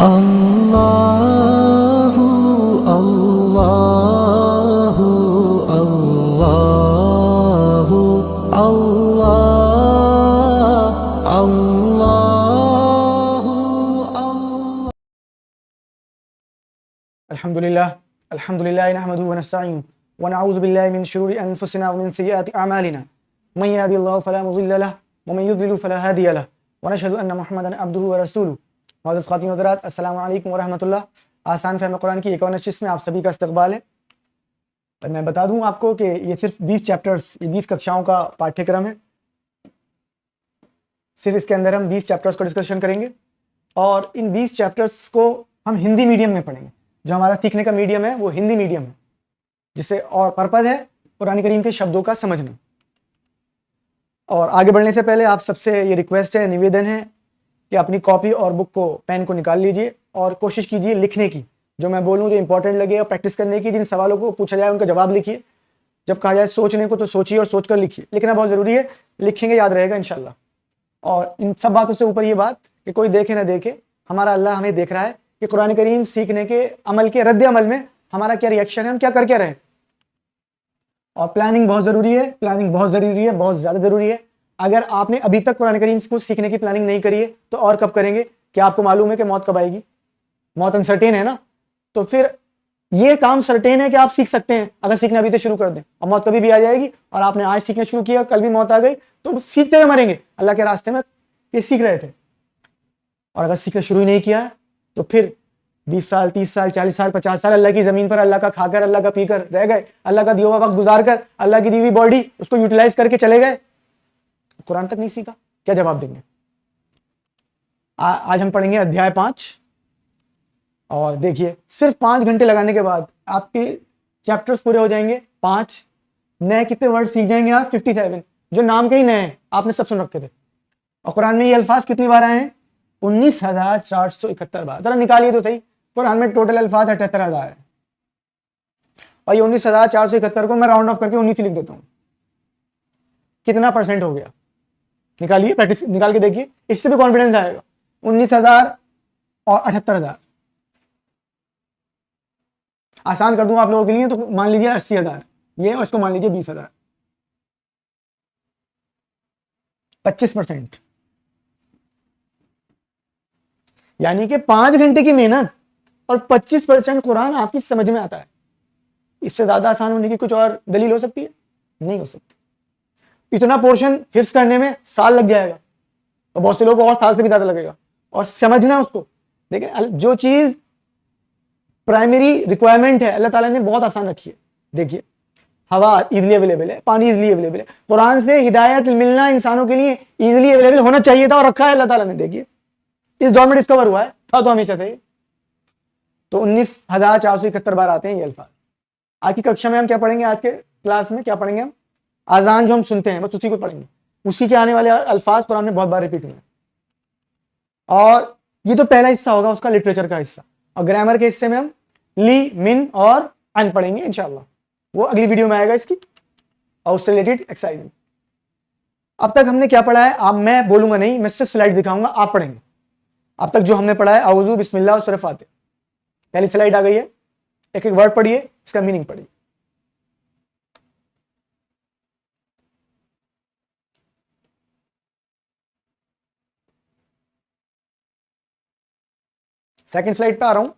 अल्लाहु अल्लाहु अल्लाहु अल्लाह अल्लाहु अल्लाह। अल्हम्दुलिल्लाह नहमदुहु व नस्तईनुहु व नऊज़ु बिल्लाहि मिन शुरूरि अनफुसिना व मिन सय्यिआति अअमालिना मन यहदिहिल्लाहु फला मुज़िल्ल लहु व मन युद्लिल फला हादिय लहु व नशहदु अन्न मुहम्मदन अब्दुहु व रसूलुहु। मुअज़्ज़ज़ ख़ातिन हज़रात, अस्सलामु अलैकुम व रहमतुल्लाह। आसान फ़हम कुरान की एक और नशिस्त में आप सभी का इस्तक़बाल है। और मैं बता दूं आपको कि ये सिर्फ 20 चैप्टर्स, ये 20 कक्षाओं का पाठ्यक्रम है। सिर्फ इसके अंदर हम 20 चैप्टर्स को डिस्कशन करेंगे और इन 20 चैप्टर्स को हम हिंदी मीडियम में पढ़ेंगे। जो हमारा सीखने का मीडियम है वो हिंदी मीडियम है, जिससे और पर्पज़ है कुरान करीम के शब्दों का समझना। और आगे बढ़ने से पहले आप सबसे ये रिक्वेस्ट है, निवेदन है कि अपनी कॉपी और बुक को, पेन को निकाल लीजिए और कोशिश कीजिए लिखने की। जो मैं बोलूँ, जो इंपॉर्टेंट लगे, और प्रैक्टिस करने की। जिन सवालों को पूछा जाए उनका जवाब लिखिए। जब कहा जाए सोचने को, तो सोचिए और सोच कर लिखिए। लिखना बहुत ज़रूरी है, लिखेंगे याद रहेगा इंशाल्लाह। और इन सब बातों से ऊपर ये बात कि कोई देखे ना देखे, हमारा अल्लाह हमें देख रहा है कि कुरान करीम सीखने के अमल के रद्द अमल में हमारा क्या रिएक्शन है, हम क्या करके रहें। और प्लानिंग बहुत ज़रूरी है, प्लानिंग बहुत ज़रूरी है, बहुत ज़्यादा ज़रूरी है। अगर आपने अभी तक कुरान करीम को सीखने की प्लानिंग नहीं करी है तो और कब करेंगे? क्या आपको मालूम है कि मौत कब आएगी? मौत अनसर्टेन है ना, तो फिर ये काम सर्टेन है कि आप सीख सकते हैं अगर सीखना अभी से शुरू कर दें। और मौत कभी भी आ जाएगी, और आपने आज सीखना शुरू किया, कल भी मौत आ गई, तो सीखते हुए मरेंगे। अल्लाह के रास्ते में ये सीख रहे थे। और अगर सीखना शुरू ही नहीं किया तो फिर 20 साल, 30 साल, 40 साल, 50 साल अल्लाह की ज़मीन पर अल्लाह का खाकर, अल्लाह का पीकर रह गए। अल्लाह का दिया हुआ वक्त गुजार कर, अल्लाह की दी हुई बॉडी उसको यूटिलाइज करके चले गए, कुरान तक नहीं सीखा, क्या जवाब देंगे? आज हम पढ़ेंगे अध्याय 5। और देखिए, सिर्फ 5 घंटे लगाने के बाद आपके चैप्टर्स पूरे हो जाएंगे। 5 नए कितने वर्ड सीख जाएंगे आप? 57, जो नाम के ही नए हैं, आपने सब सुन रखे थे। और कुरान में ये अल्फाज कितनी बार आए हैं? 19,471 बार। जरा निकालिए तो सही, कुरान में टोटल अल्फाज 78,000 है। और ये 19,471 को मैं राउंड ऑफ करके 19 ही लिख देता हूँ। कितना परसेंट हो गया? निकालिए, प्रैक्टिस निकाल के देखिए, इससे भी कॉन्फिडेंस आएगा। 19,000 और 78,000। आसान कर दूं आप लोगों के लिए, तो मान लीजिए 80,000 ये, और इसको मान लीजिए 20,000। 25%। यानी कि 5 घंटे की मेहनत और 25% कुरान आपकी समझ में आता है। इससे ज्यादा आसान होने की कुछ और दलील हो सकती है? नहीं हो सकती। इतना पोर्शन हिफ्ज करने में साल लग जाएगा, और बहुत से लोगों को और साल से भी ज्यादा लगेगा। और समझना उसको, लेकिन जो चीज प्राइमरी रिक्वायरमेंट है अल्लाह ताला ने बहुत आसान रखी है। देखिए, हवा इजीली अवेलेबल है, पानी इजीली अवेलेबल है। कुरान से हिदायत मिलना इंसानों के लिए इजीली अवेलेबल होना चाहिए था, और रखा है अल्लाह ताला ने। देखिए, इस दौर में डिस्कवर हुआ है, था तो हमेशा से। तो 19,471 बार आते हैं ये अल्फाज। आज की कक्षा में हम क्या पढ़ेंगे? आज के क्लास में क्या पढ़ेंगे हम? आजान जो हम सुनते हैं, बस उसी को पढ़ेंगे। उसी के आने वाले अल्फाज कुरान में बहुत बार रिपीट हुए हैं। और ये तो पहला हिस्सा होगा उसका, लिटरेचर का हिस्सा। और ग्रामर के हिस्से में हम ली, मिन और अन पढ़ेंगे इंशाल्लाह। वो अगली वीडियो में आएगा इसकी, और उससे रिलेटेड एक्सरसाइज। अब तक हमने क्या पढ़ा है? अब मैं बोलूंगा नहीं, मैं सिर्फ स्लाइड दिखाऊंगा, आप पढ़ेंगे। अब तक जो हमने पढ़ा है, औज़ु, बिस्मिल्लाह और सूरह फातिहा। पहली स्लाइड आ गई है, एक एक वर्ड पढ़िए, इसका मीनिंग पढ़िए। सेकंड स्लाइड पे आ रहा हूं।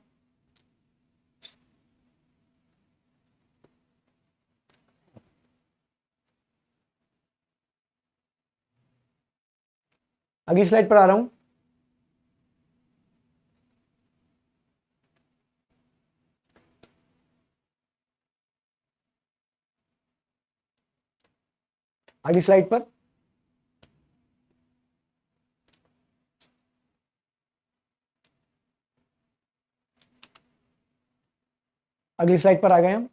अगली स्लाइड पर आ रहा हूं। अगली स्लाइड पर अगली स्लाइड पर आ गए हम।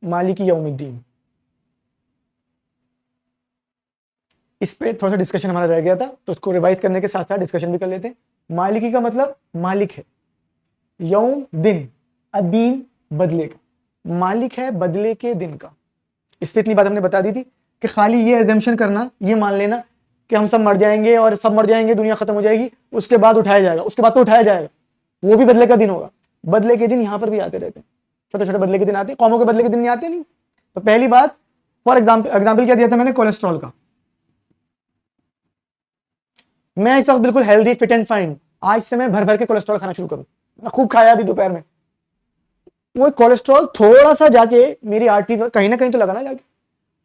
मालिकी यौमिद्दीन। इस पे थोड़ा सा डिस्कशन हमारा रह गया था, तो उसको रिवाइज करने के साथ साथ डिस्कशन भी कर लेते हैं। मालिकी का मतलब मालिक है, यौम दिन, अदीन बदले का, मालिक है बदले के दिन का। इस पे इतनी बात हमने बता दी थी कि खाली ये एजम्पशन करना, ये मान लेना कि हम सब मर जाएंगे और सब मर जाएंगे, दुनिया खत्म हो जाएगी, उसके बाद उठाया जाएगा, उसके बाद तो उठाया जाएगा, वो भी बदले का दिन होगा। बदले के दिन यहाँ पर भी आते रहते हैं, छोटे छोटे बदले के दिन आते हैं, कौमों के बदले के दिन नहीं आते नहीं। तो पहली बात, फॉर एग्जाम्पल क्या दिया था मैंने, कोलेस्ट्रॉल का। मैं इस वक्त बिल्कुल हेल्दी फिट एंड फाइन, आज से मैं भर भर के कोलेस्ट्रॉल खाना शुरू करूं। मैं खूब खाया अभी दोपहर में, वो कोलेस्ट्रॉल थोड़ा सा जाके मेरी आर्टरी कहीं ना कहीं तो लगा ना जाके।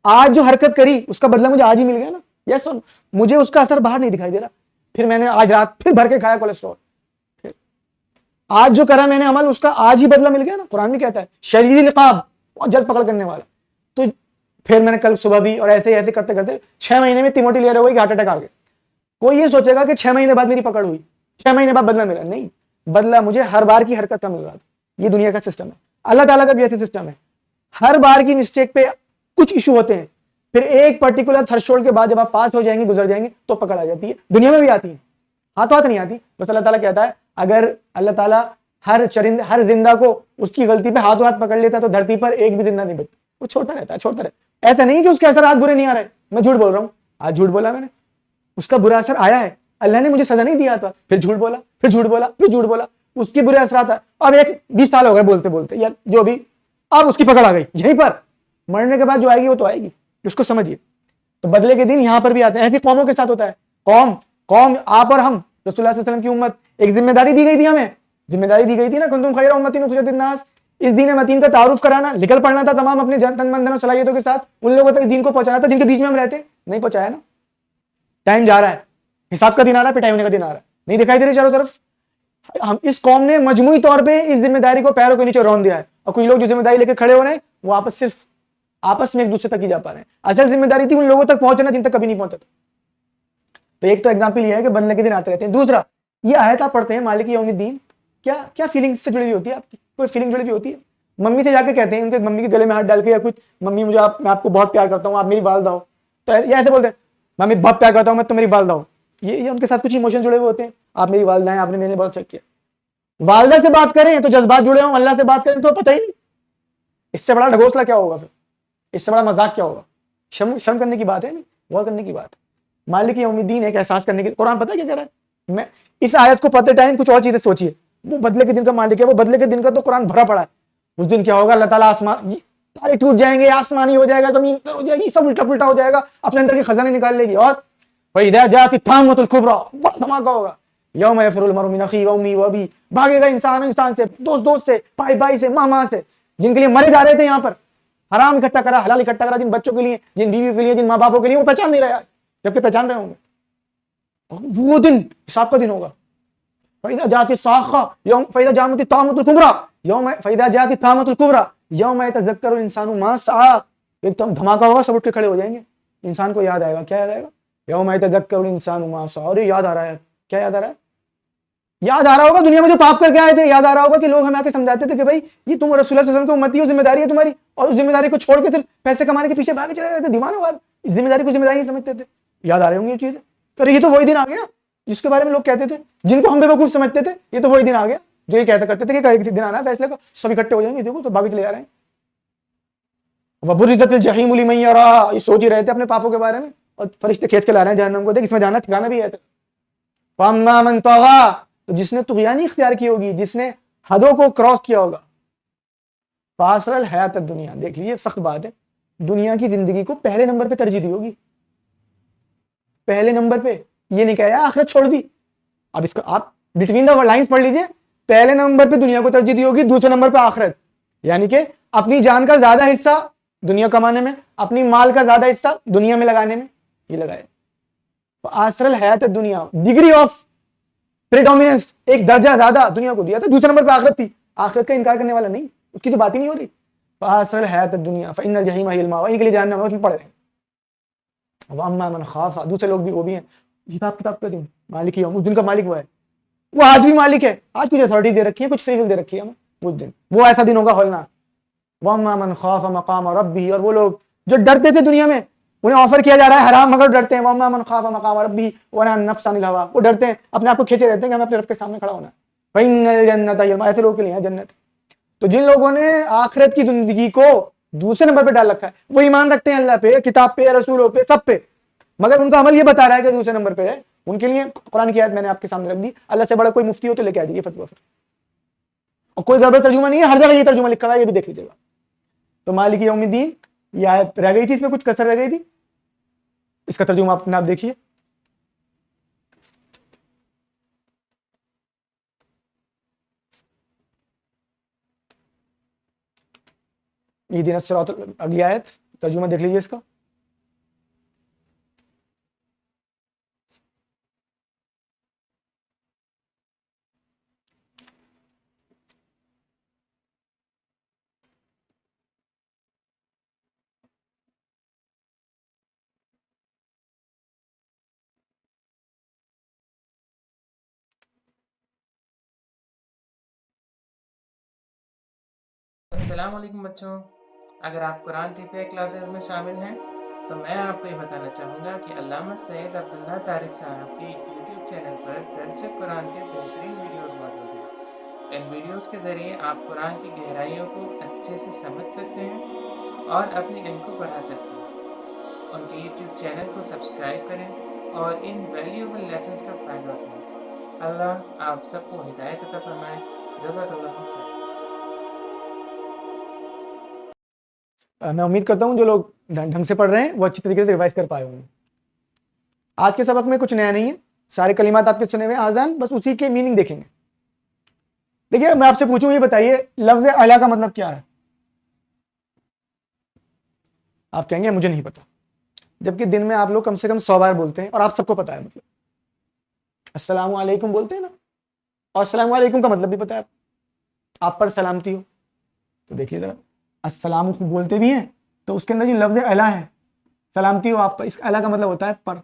आज जो हरकत करी उसका बदला मुझे आज ही मिल गया ना। यस सुन, मुझे उसका असर बाहर नहीं दिखाई दे रहा। फिर मैंने आज रात फिर भर के खाया कोलेस्ट्रॉल, फिर आज जो करा मैंने अमल, उसका आज ही बदला मिल गया ना। कुरान में कहता है शदीदुल इक़ाब, और जल्द पकड़ करने वाला। तो फिर मैंने कल सुबह भी, और ऐसे ऐसे करते करते 6 महीने में तिमोटी ले रहे हो, हार्ट अटैक आ गया। कोई ये सोचेगा कि 6 महीने बाद मेरी पकड़ हुई, 6 महीने बाद बदला मिला, नहीं। बदला मुझे हर बार की हरकत का मिल रहा था। ये दुनिया का सिस्टम है, अल्लाह ताला का भी ऐसे सिस्टम है। हर बार की मिस्टेक पे कुछ इशू होते हैं, फिर एक पर्टिकुलर थ्रेशोल्ड के बाद जब आप पास हो जाएंगे, गुजर जाएंगे, तो पकड़ आ जाती है। दुनिया में भी आती है, हाथों हाथ नहीं आती। बस अल्लाह ताला कहता है, अगर अल्लाह ताला हर जिंदा को उसकी गलती पे हाथों हाथ पकड़ लेता तो धरती पर एक भी जिंदा नहीं बचता। वो छोड़ता रहता है, छोड़ता रहता है। ऐसा नहीं कि उसके असर बुरे नहीं आ रहे। मैं झूठ बोल रहा हूँ, आज झूठ बोला मैंने, उसका बुरा असर आया है, अल्लाह ने मुझे सजा नहीं दिया था, फिर झूठ बोला, फिर झूठ बोला, फिर झूठ बोला, उसके बुरे असर आता है। अब 20 साल हो गए बोलते बोलते, या जो भी, अब उसकी पकड़ आ गई। यहीं पर मरने के बाद जो आएगी वो तो आएगी, उसको समझिए। तो बदले के दिन यहां पर भी आते हैं। ऐसी कौमों के साथ होता है। कौम आप और हम, रसूलुल्लाह सल्लल्लाहु अलैहि वसल्लम की उम्मत, एक जिम्मेदारी दी गई थी, हमें जिम्मेदारी दी गई थी ना, कुंतुम खैरा उम्मतिन उखरिजत लिन्नास, इस दीन मतीन का तारुफ कराना, निकल पड़ना था तमाम अपने तन मन धन और सलाहियतों के साथ उन लोगों तक दीन को पहुंचाना था जिनके बीच में हम रहते। नहीं पहुंचाया ना। टाइम जा रहा है, हिसाब का दिन आ रहा है, पिटाई होने का दिन आ रहा है, नहीं दिखाई दे रही चारों तरफ। हम इस कौम ने मजमूई तौर पे इस जिम्मेदारी को पैरों के नीचे रौंद दिया है, और कुछ लोग जो जिम्मेदारी लेके खड़े हो रहे हैं वो सिर्फ आपस में एक दूसरे तक ही जा पा रहे हैं। असल जिम्मेदारी थी उन लोगों तक पहुंचना जिन तक कभी नहीं पहुंचा था। तो एक तो एग्जाम्पल ये है कि बदले के दिन आते रहते हैं। दूसरा, ये आयत आप पढ़ते हैं, मालिक यौमिद्दीन, क्या फीलिंग्स से जुड़ी हुई होती है आपकी? कोई फीलिंग जुड़ी हुई होती है? मम्मी से जाके कहते हैं, उनके मम्मी के गले में हाथ डाल के, या कुछ, मम्मी मैं आपको बहुत प्यार करता हूँ, आप मेरी वालदा हो, तो ये ऐसे बोलते हैं, मम्मी बहुत प्यार करता हूँ मैं, तो मेरी वालदा हो। ये उनके साथ कुछ इमोशन जुड़े हुए होते हैं। आप मेरी वालदा हैं, आपने मेरे लिए बहुत अच्छा किया। वालदा से बात करें तो जज्बात जुड़े हों, अल्लाह से बात करें तो पता ही नहीं। इससे बड़ा ढगोसला क्या होगा फिर? इससे बड़ा मजाक क्या होगा? शर्म करने की बात है, नहीं, गौर करने की बात है। मालिक यौमिद्दीन एक एहसास करने की। कुरान पता है क्या कह रहा है? मैं इस आयत को पढ़ते टाइम कुछ और चीजें सोचिए। वो बदले के दिन का मालिक है, वो बदले के दिन का तो कुरान भरा पड़ा है। उस दिन क्या होगा? अल्लाह ताला आसमान, तारे टूट जाएंगे, आसमानी हो जाएगा, जमीन हो जाएगी, सब उल्टा पुल्टा हो जाएगा, अपने अंदर के खजाने निकाल लेगी। और फइज़ा जाअति ताम्मतुल कुबरा, बड़ा धमाका होगा। यौम यफ़िरुल मरउ मिन अख़ीहि व उम्मिही व अबीही, भागेगा इंसान से, दोस्त से, भाई से, मामा से, जिनके लिए मरे जा रहे थे यहाँ पर। हराम इकट्ठा करा, हलाल इकट्ठा करा, जिन बच्चों के लिए, जिन बीवियों के लिए, जिन माँ बापों के लिए, वो पहचान नहीं रहे, जबकि पहचान रहे होंगे। वो दिन हिसाब का दिन होगा। फइज़ा जाअति साख़ा यौम फइज़ा जाअति ताम्मतुल कुबरा यौम फइज़ा जाअति ताम्मतुल कुबरा यौम यतज़क्करुल इंसानु मा सआ। एकदम धमाका होगा, सब उठ के खड़े हो जाएंगे। इंसान को याद आएगा, क्या याद आएगा? यौम यतज़क्करुल इंसानु मा सआ। अरे याद आ रहा है, क्या याद आ रहा है? याद आ रहा होगा दुनिया में जो पाप करके आए थे। याद आ रहा होगा कि लोग हमें आके समझाते थे कि भाई ये तुम रसूलुल्लाह सल्लल्लाहु अलैहि वसल्लम की उम्मती हो, जिम्मेदारी है तुम्हारी, और उस जिम्मेदारी को छोड़ के सिर्फ पैसे कमाने के पीछे भागे चले रहे थे। दीवाना हुआ, इस जिम्मेदारी को जिम्मेदारी नहीं समझते थे। याद आ रही होंगी ये चीजें। तो ये तो वही दिन आ गया जिसके बारे में लोग कहते थे, जिनको हम बेवकूफ समझते थे। ये तो वही दिन आ गया जो ये कहते करते थे कि एक दिन आना है फैसले का, सब इकट्ठे हो जाएंगे, देखो तो भागे चले जा रहे हैं। वबुरिज़तिल जहीमु लिमन यरा, ये सोच ही रहे थे अपने पापों के बारे में, और फरिश्ते खींच के ला रहे हैं जहन्नम को, देख इसमें जाना ठिकाना भी है। फअम्मा मन तग़ा, तो जिसने तुग़यानी इख्तियार की होगी, जिसने हदों को क्रॉस किया होगा, फ़असरल हयात दुनिया, देख लीजिए सख्त बात है, दुनिया की जिंदगी को पहले नंबर पे तरजीह दी होगी। पहले नंबर पे, ये नहीं कहा आखिरत छोड़ दी। अब इसका आप बिटवीन द लाइंस पढ़ लीजिए। पहले नंबर पे दुनिया को तरजीह दी होगी, दूसरे नंबर पे आखिरत। यानी कि अपनी जान का ज्यादा हिस्सा दुनिया कमाने में, अपनी माल का ज्यादा हिस्सा दुनिया में लगाने में, ये लगाए। फ़असरल हयात दुनिया, डिग्री ऑफ प्रेडोमिनेंस, एक दर्जा ज्यादा दुनिया को दिया था। दूसरे नंबर पे आखिरत थी। आखिरत का इनकार करने वाला नहीं, उसकी तो बात ही नहीं हो रही। फ़असरल हयात दुनिया फ़इन्नल जहीम हियल मावा, इनके लिए जहन्नम है, उसमें पड़ रहे हैं। वअम्मा मन खाफ़ा, दूसरे लोग भी, वो भी हैं। हिसाब किताब का दिन, मालिक यौम, उस दिन का मालिक वो है। वो आज भी मालिक है। आज कुछ अथॉरिटी दे रखी है, कुछ फ्री विल दे रखी है हमें। उस दिन वो ऐसा दिन होगा हौलनाक। वअम्मा मन खाफ़ा मक़ाम रब्बिही, और वो लोग जो डरते थे दुनिया में, उन्हें ऑफर किया जा रहा है हराम मगर डरते हैं। वअम्मा मन खाफ़ा मक़ाम रब्बिही वनहा नफ्स अनिल हवा, वो डरते हैं, अपने आप को खींचे रहते हैं कि हमें अपने रब के सामने खड़ा होना है। फ़इन्नल जन्नत हियल मावा, ऐसे लोगों के लिए है जन्नत। तो जिन लोगों ने आखिरत की जिंदगी को दूसरे नंबर पे डाल रखा है, वो ईमान रखते हैं अल्लाह पे, किताब पे, रसूलों पे, सब पे, मगर उनका अमल ये बता रहा है कि दूसरे नंबर पे है। उनके लिए कुरान की आयत मैंने आपके सामने रख दी। अल्लाह से बड़ा कोई मुफ्ती हो तो लेके आ जाइए फतवा। फिर और कोई गड़बड़ तर्जुमा नहीं है, हर जगह ये तर्जुमा लिखा हुआ है, ये भी देख लीजिएगा। तो मालिक यौमिद्दीन, ये आयत रह गई थी, इसमें कुछ कसर रह गई थी, इसका तर्जुमा अपने आप देखिए। इहदिना सिरातल, अगली आयत तर्जुमा देख लीजिए इसका। अस्सलाम वालेकुम बच्चों, अगर आप कुरान टीपीआई क्लासेस में शामिल हैं तो मैं आपको ये बताना चाहूँगा कि अल्लामा सैयद अब्दुल्ला तारिक साहब के यूट्यूब चैनल पर दर्स कुरान के बेहतरीन वीडियोस मौजूद हैं। इन वीडियोस के ज़रिए आप कुरान की गहराइयों को अच्छे से समझ सकते हैं और अपने इल्म को बढ़ा सकते हैं। उनके यूट्यूब चैनल को सब्सक्राइब करें और इन वैल्यूएबल लेसन्स का फ़ायदा उठाएं। अल्लाह आप सबको हिदायत अता फरमाए। जज़ाकल्लाहु खैर। मैं उम्मीद करता हूँ जो लोग ढंग से पढ़ रहे हैं वो अच्छी तरीके से रिवाइज कर पाए होंगे। आज के सबक में कुछ नया नहीं है, सारे कलिमात आपके सुने हुए आजान, बस उसी के मीनिंग देखेंगे। देखिए मैं आपसे पूछूं, ये बताइए लफ्ज अला का मतलब क्या है? आप कहेंगे मुझे नहीं पता, जबकि दिन में आप लोग कम से कम 100 बार बोलते हैं और आप सबको पता है। मतलब अस्सलाम वालेकुम बोलते हैं ना, और अस्सलाम वालेकुम का मतलब भी पता है आप पर सलामती हो। तो देखिए जरा, अस्सलाम बोलते भी हैं तो उसके अंदर जो लफ्ज अला है, सलामती हो आप पर, इस अला का मतलब होता है पर।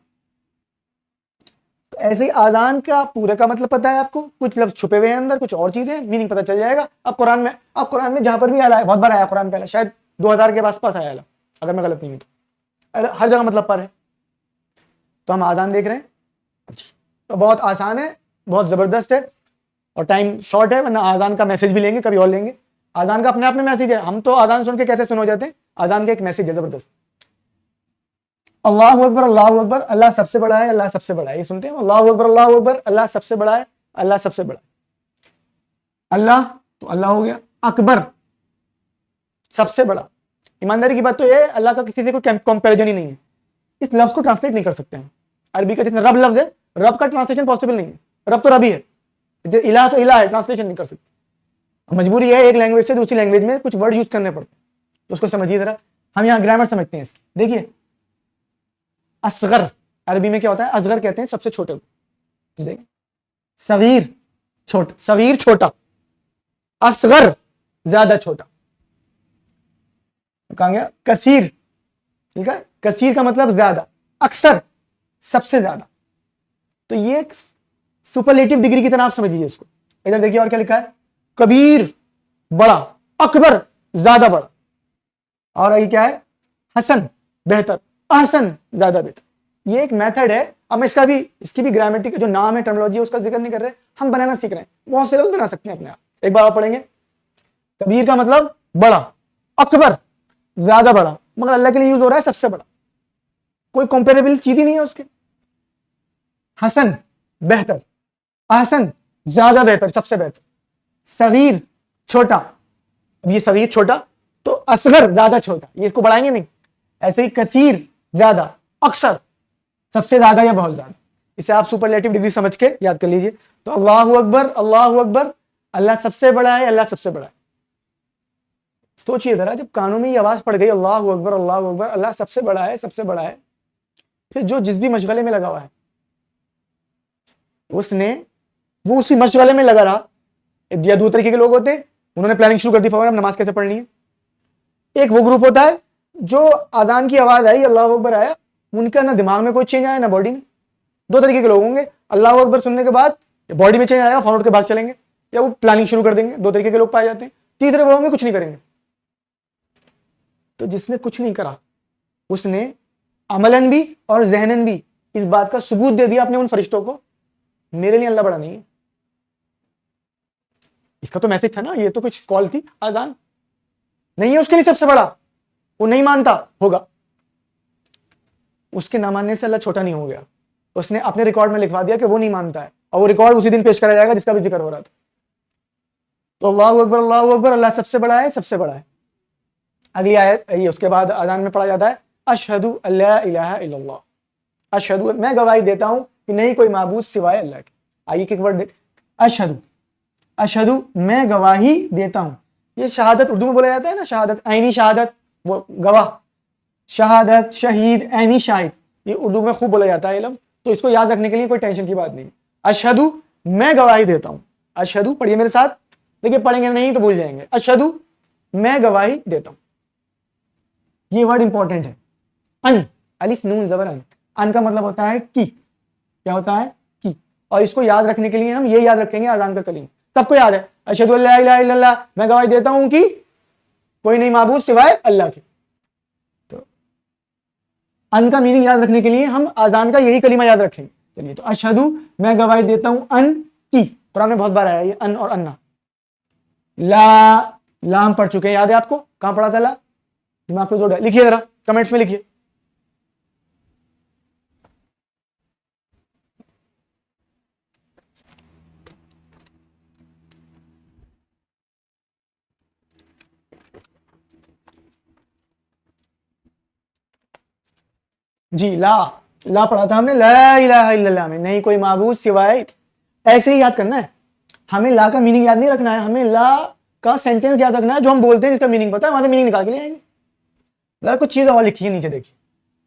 तो ऐसे ही आजान का पूरे का मतलब पता है आपको, कुछ लफ्ज छुपे हुए हैं अंदर, कुछ और चीजें, मीनिंग पता चल जाएगा। अब कुरान में जहां पर भी अला है, बहुत बार आया कुरान पे अला, शायद 2000 के आसपास आया अला, अगर मैं गलत नहीं हूं तो अला हर जगह मतलब पर है। तो हम आजान देख रहे हैं जी, तो बहुत आसान है, बहुत जबरदस्त है, और टाइम शॉर्ट है, वरना आजान का मैसेज भी लेंगे, कभी और लेंगे। आजान का अपने आप में मैसेज है, हम तो आजान सुन के कैसे सुन हो जाते हैं, आजान का एक मैसेज है जबरदस्त। अल्लाहु अकबर, अल्लाहु अकबर, अल्लाह सबसे बड़ा है, अल्लाह सबसे बड़ा है, ये सुनते हैं अल्लाहु अकबर, अल्लाहु अकबर, अल्लाह सबसे बड़ा है, अल्लाह सबसे बड़ा है। अल्लाह तो अल्लाह हो गया, अकबर सबसे बड़ा। ईमानदारी की बात तो ये है, अल्लाह का किसी से कोई कंपैरिजन ही नहीं है। इस लफ्ज को ट्रांसलेट नहीं कर सकते हैं। अरबी का जिसमें रब लफ्ज है, रब का ट्रांसलेशन पॉसिबल नहीं है, रब तो रबी है, इलाह तो इलाह है, ट्रांसलेशन नहीं कर सकते। मजबूरी है एक लैंग्वेज से दूसरी लैंग्वेज में कुछ वर्ड यूज करने पड़ते हैं, तो उसको समझिए जरा। हम यहाँ ग्रामर समझते हैं। देखिए असगर अरबी में क्या होता है, असगर कहते हैं सबसे छोटे को। देखिए सगीर छोटा, सगीर छोटा, असगर ज्यादा छोटा। कहा गया कसीर, ठीक है, कसीर का मतलब ज्यादा, अक्सर सबसे ज्यादा। तो ये एक सुपरलेटिव डिग्री की तरह आप समझिए इसको। इधर देखिए और क्या लिखा है, कबीर बड़ा, अकबर ज्यादा बड़ा, और ये क्या है, हसन बेहतर, अहसन ज्यादा बेहतर। ये एक मेथड है। अब मैं इसकी भी ग्रामेटिक जो नाम है, टर्मिनोलॉजी है, उसका जिक्र नहीं कर रहे, हम बनाना सीख रहे हैं। बहुत से लोग बना सकते हैं अपने आप। एक बार आप पढ़ेंगे, कबीर का मतलब बड़ा, अकबर ज्यादा बड़ा, मगर अल्लाह के लिए यूज हो रहा है सबसे बड़ा, कोई कंपेरेबल चीज ही नहीं है उसके। हसन बेहतर, अहसन ज्यादा बेहतर, सबसे बेहतर। सगीर छोटा, अब ये सगीर छोटा तो असगर ज्यादा छोटा, ये इसको बढ़ाएंगे नहीं। ऐसे ही कसीर ज्यादा, अक्सर सबसे ज्यादा या बहुत ज्यादा। इसे आप सुपरलेटिव डिग्री समझ के याद कर लीजिए। तो अल्लाहु अकबर, अल्लाहु अकबर, अल्लाह सबसे बड़ा है, अल्लाह सबसे बड़ा है। सोचिए जरा, जब कानों में ये आवाज पड़ गई अल्लाहु अकबर, अल्लाहु अकबर, अल्लाह सबसे बड़ा है, सबसे बड़ा है, फिर जो जिस भी मशगले में लगा हुआ है वो उसी मशगले में लगा रहा। या दो तरीके के लोग होते हैं, उन्होंने प्लानिंग शुरू कर दी फौरन नमाज कैसे पढ़नी है। एक वो ग्रुप होता है जो आदान की आवाज आई, अल्लाह अकबर आया, उनका ना दिमाग में कोई चेंज आया ना बॉडी में। दो तरीके के लोग होंगे, अल्लाह अकबर सुनने के बाद बॉडी में चेंज आएगा, फौरन उठ के भाग चलेंगे, या वो प्लानिंग शुरू कर देंगे। दो तरीके के लोग पाए जाते हैं। तीसरे वो होंगे कुछ नहीं करेंगे। तो जिसने कुछ नहीं करा उसने अमलन भी और जहनन भी इस बात का सबूत दे दिया अपने उन फरिश्तों को, मेरे लिए अल्लाह बड़ा नहीं है। इसका तो मैसेज था ना, ये तो कुछ कॉल थी, आजान नहीं है उसके लिए सबसे बड़ा, वो नहीं मानता होगा। उसके ना मानने से अल्लाह छोटा नहीं हो गया, उसने अपने रिकॉर्ड में लिखवा दिया कि वो नहीं मानता है, और वो रिकॉर्ड उसी दिन पेश करा जाएगा जिसका भी जिक्र हो रहा था। तो अल्लाह अकबर, अल्लाह सबसे बड़ा है, सबसे बड़ा है। अगली आयत ये, उसके बाद अजान में पढ़ा जाता है अशहदु अल्ला इलाहा इल्लल्लाह, अशहदु मैं गवाही देता हूं कि नहीं कोई माबूद सिवाय अल्लाह के। आइए एक वर्ड अशहदु, अशहदु मैं गवाही देता हूं। ये शहादत उर्दू में बोला जाता है ना, शहादत, ऐनी शहादत, वो गवाह, शहादत, शहीद, ऐनी शाहिद, ये उर्दू में खूब बोला जाता है इल्म। तो इसको याद रखने के लिए कोई टेंशन की बात नहीं। अशहदु मैं गवाही देता हूं, अशहदु पढ़िए मेरे साथ, देखिए पढ़ेंगे नहीं तो भूल जाएंगे। अशहदु मैं गवाही देता हूं, ये वर्ड इंपॉर्टेंट है। अन, अलिफ नून ज़बर अन का मतलब होता है कि, क्या होता है कि, और इसको याद रखने के लिए हम ये याद रखेंगे अजान का कलीम, सबको याद है अशहदु अल्ला इलाहा इल्लल्लाह, मैं गवाही देता हूं कि कोई नहीं माबूद सिवाय अल्लाह के। तो अन का मीनिंग याद रखने के लिए हम अजान का यही कलीमा याद रखेंगे। चलिए, तो अशहदु मैं गवाही देता हूं अन की, कुरान में बहुत बार आया ये अन और अन्ना। ला हम पढ़ चुके हैं, याद है आपको, कहां पढ़ा था ला, दिमाग पे जोड़ है, लिखिए जरा कमेंट्स में लिखिए। जी ला पढ़ा था हमने, ला इलाहा इल्लल्लाह में नहीं कोई माबूद सिवाय, ऐसे ही याद करना है हमें। ला का मीनिंग याद नहीं रखना है हमें, ला का सेंटेंस याद रखना है जो हम बोलते हैं जिसका मीनिंग पता है, वहां से मीनिंग निकाल के ले आएंगे। जरा कुछ चीज और लिखिए नीचे, देखिए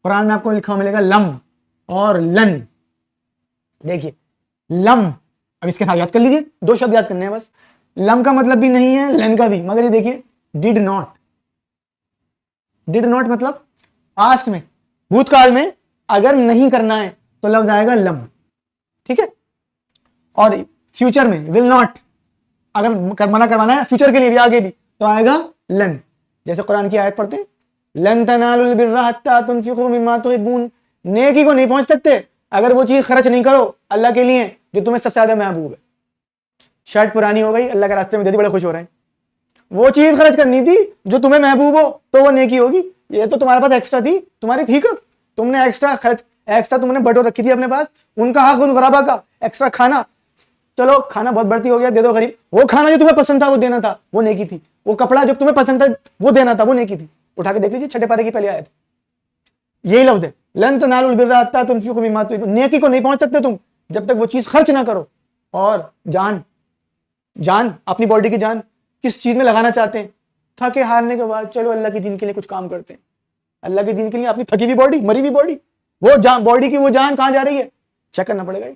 कुरान में आपको लिखा मिलेगा लम और लन। देखिए लम, अब इसके साथ याद कर लीजिए, दो शब्द याद करने हैं बस। लम का मतलब भी नहीं है, लन का भी, मगर ये देखिए डिड नॉट, डिड नॉट मतलब पास्ट में, भूतकाल में अगर नहीं करना है तो लफ्ज आएगा लम, ठीक है। और फ्यूचर में विल नॉट, अगर मना करवाना है फ्यूचर के लिए भी आगे भी, तो आएगा लन। जैसे कुरान की आयत पढ़ते हैं, लन तनालुल बिर्रा हत्ता तुनफिकू मिम्मा तुहिब्बून, नेकी को नहीं पहुंच सकते अगर वो चीज खर्च नहीं करो अल्लाह के लिए जो तुम्हें सबसे ज्यादा महबूब है। शर्ट पुरानी हो गई, अल्लाह के रास्ते में दे दी, बड़े खुश हो रहे हैं। वो चीज खर्च करनी थी जो तुम्हें महबूब हो, तो वो नेकी होगी। ये तो तुम्हारे पास एक्स्ट्रा थी, तुम्हारी थी कब, तुमने एक्स्ट्रा खर्च, एक्स्ट्रा तुमने बटो रखी थी अपने पास, उनका हक उन गराबा का, एक्स्ट्रा खाना, चलो खाना बहुत बढ़ती हो गया दे दो गरीब, वो खाना जो तुम्हें पसंद था वो देना था, वो नेकी थी। वो कपड़ा जो तुम्हें पसंद था वो देना था, वो नेकी थी। उठा के देख लीजिए छठे पारे की पहली आयत, यही लफ्ज है, लन तनालुल बिर्रा हत्ता तुनफिकू मिम्मा तुहिब्बून, नेकी को नहीं पहुंच सकते तुम जब तक वो चीज खर्च ना करो। और जान अपनी बॉडी की जान किस चीज में लगाना चाहते हैं, थके हारने के बाद चलो अल्लाह के दीन के लिए कुछ काम करते हैं, अल्लाह के दीन के लिए अपनी थकी हुई बॉडी, मरी हुई बॉडी, वो जान, बॉडी की वो जान कहां जा रही है चेक करना पड़ेगा।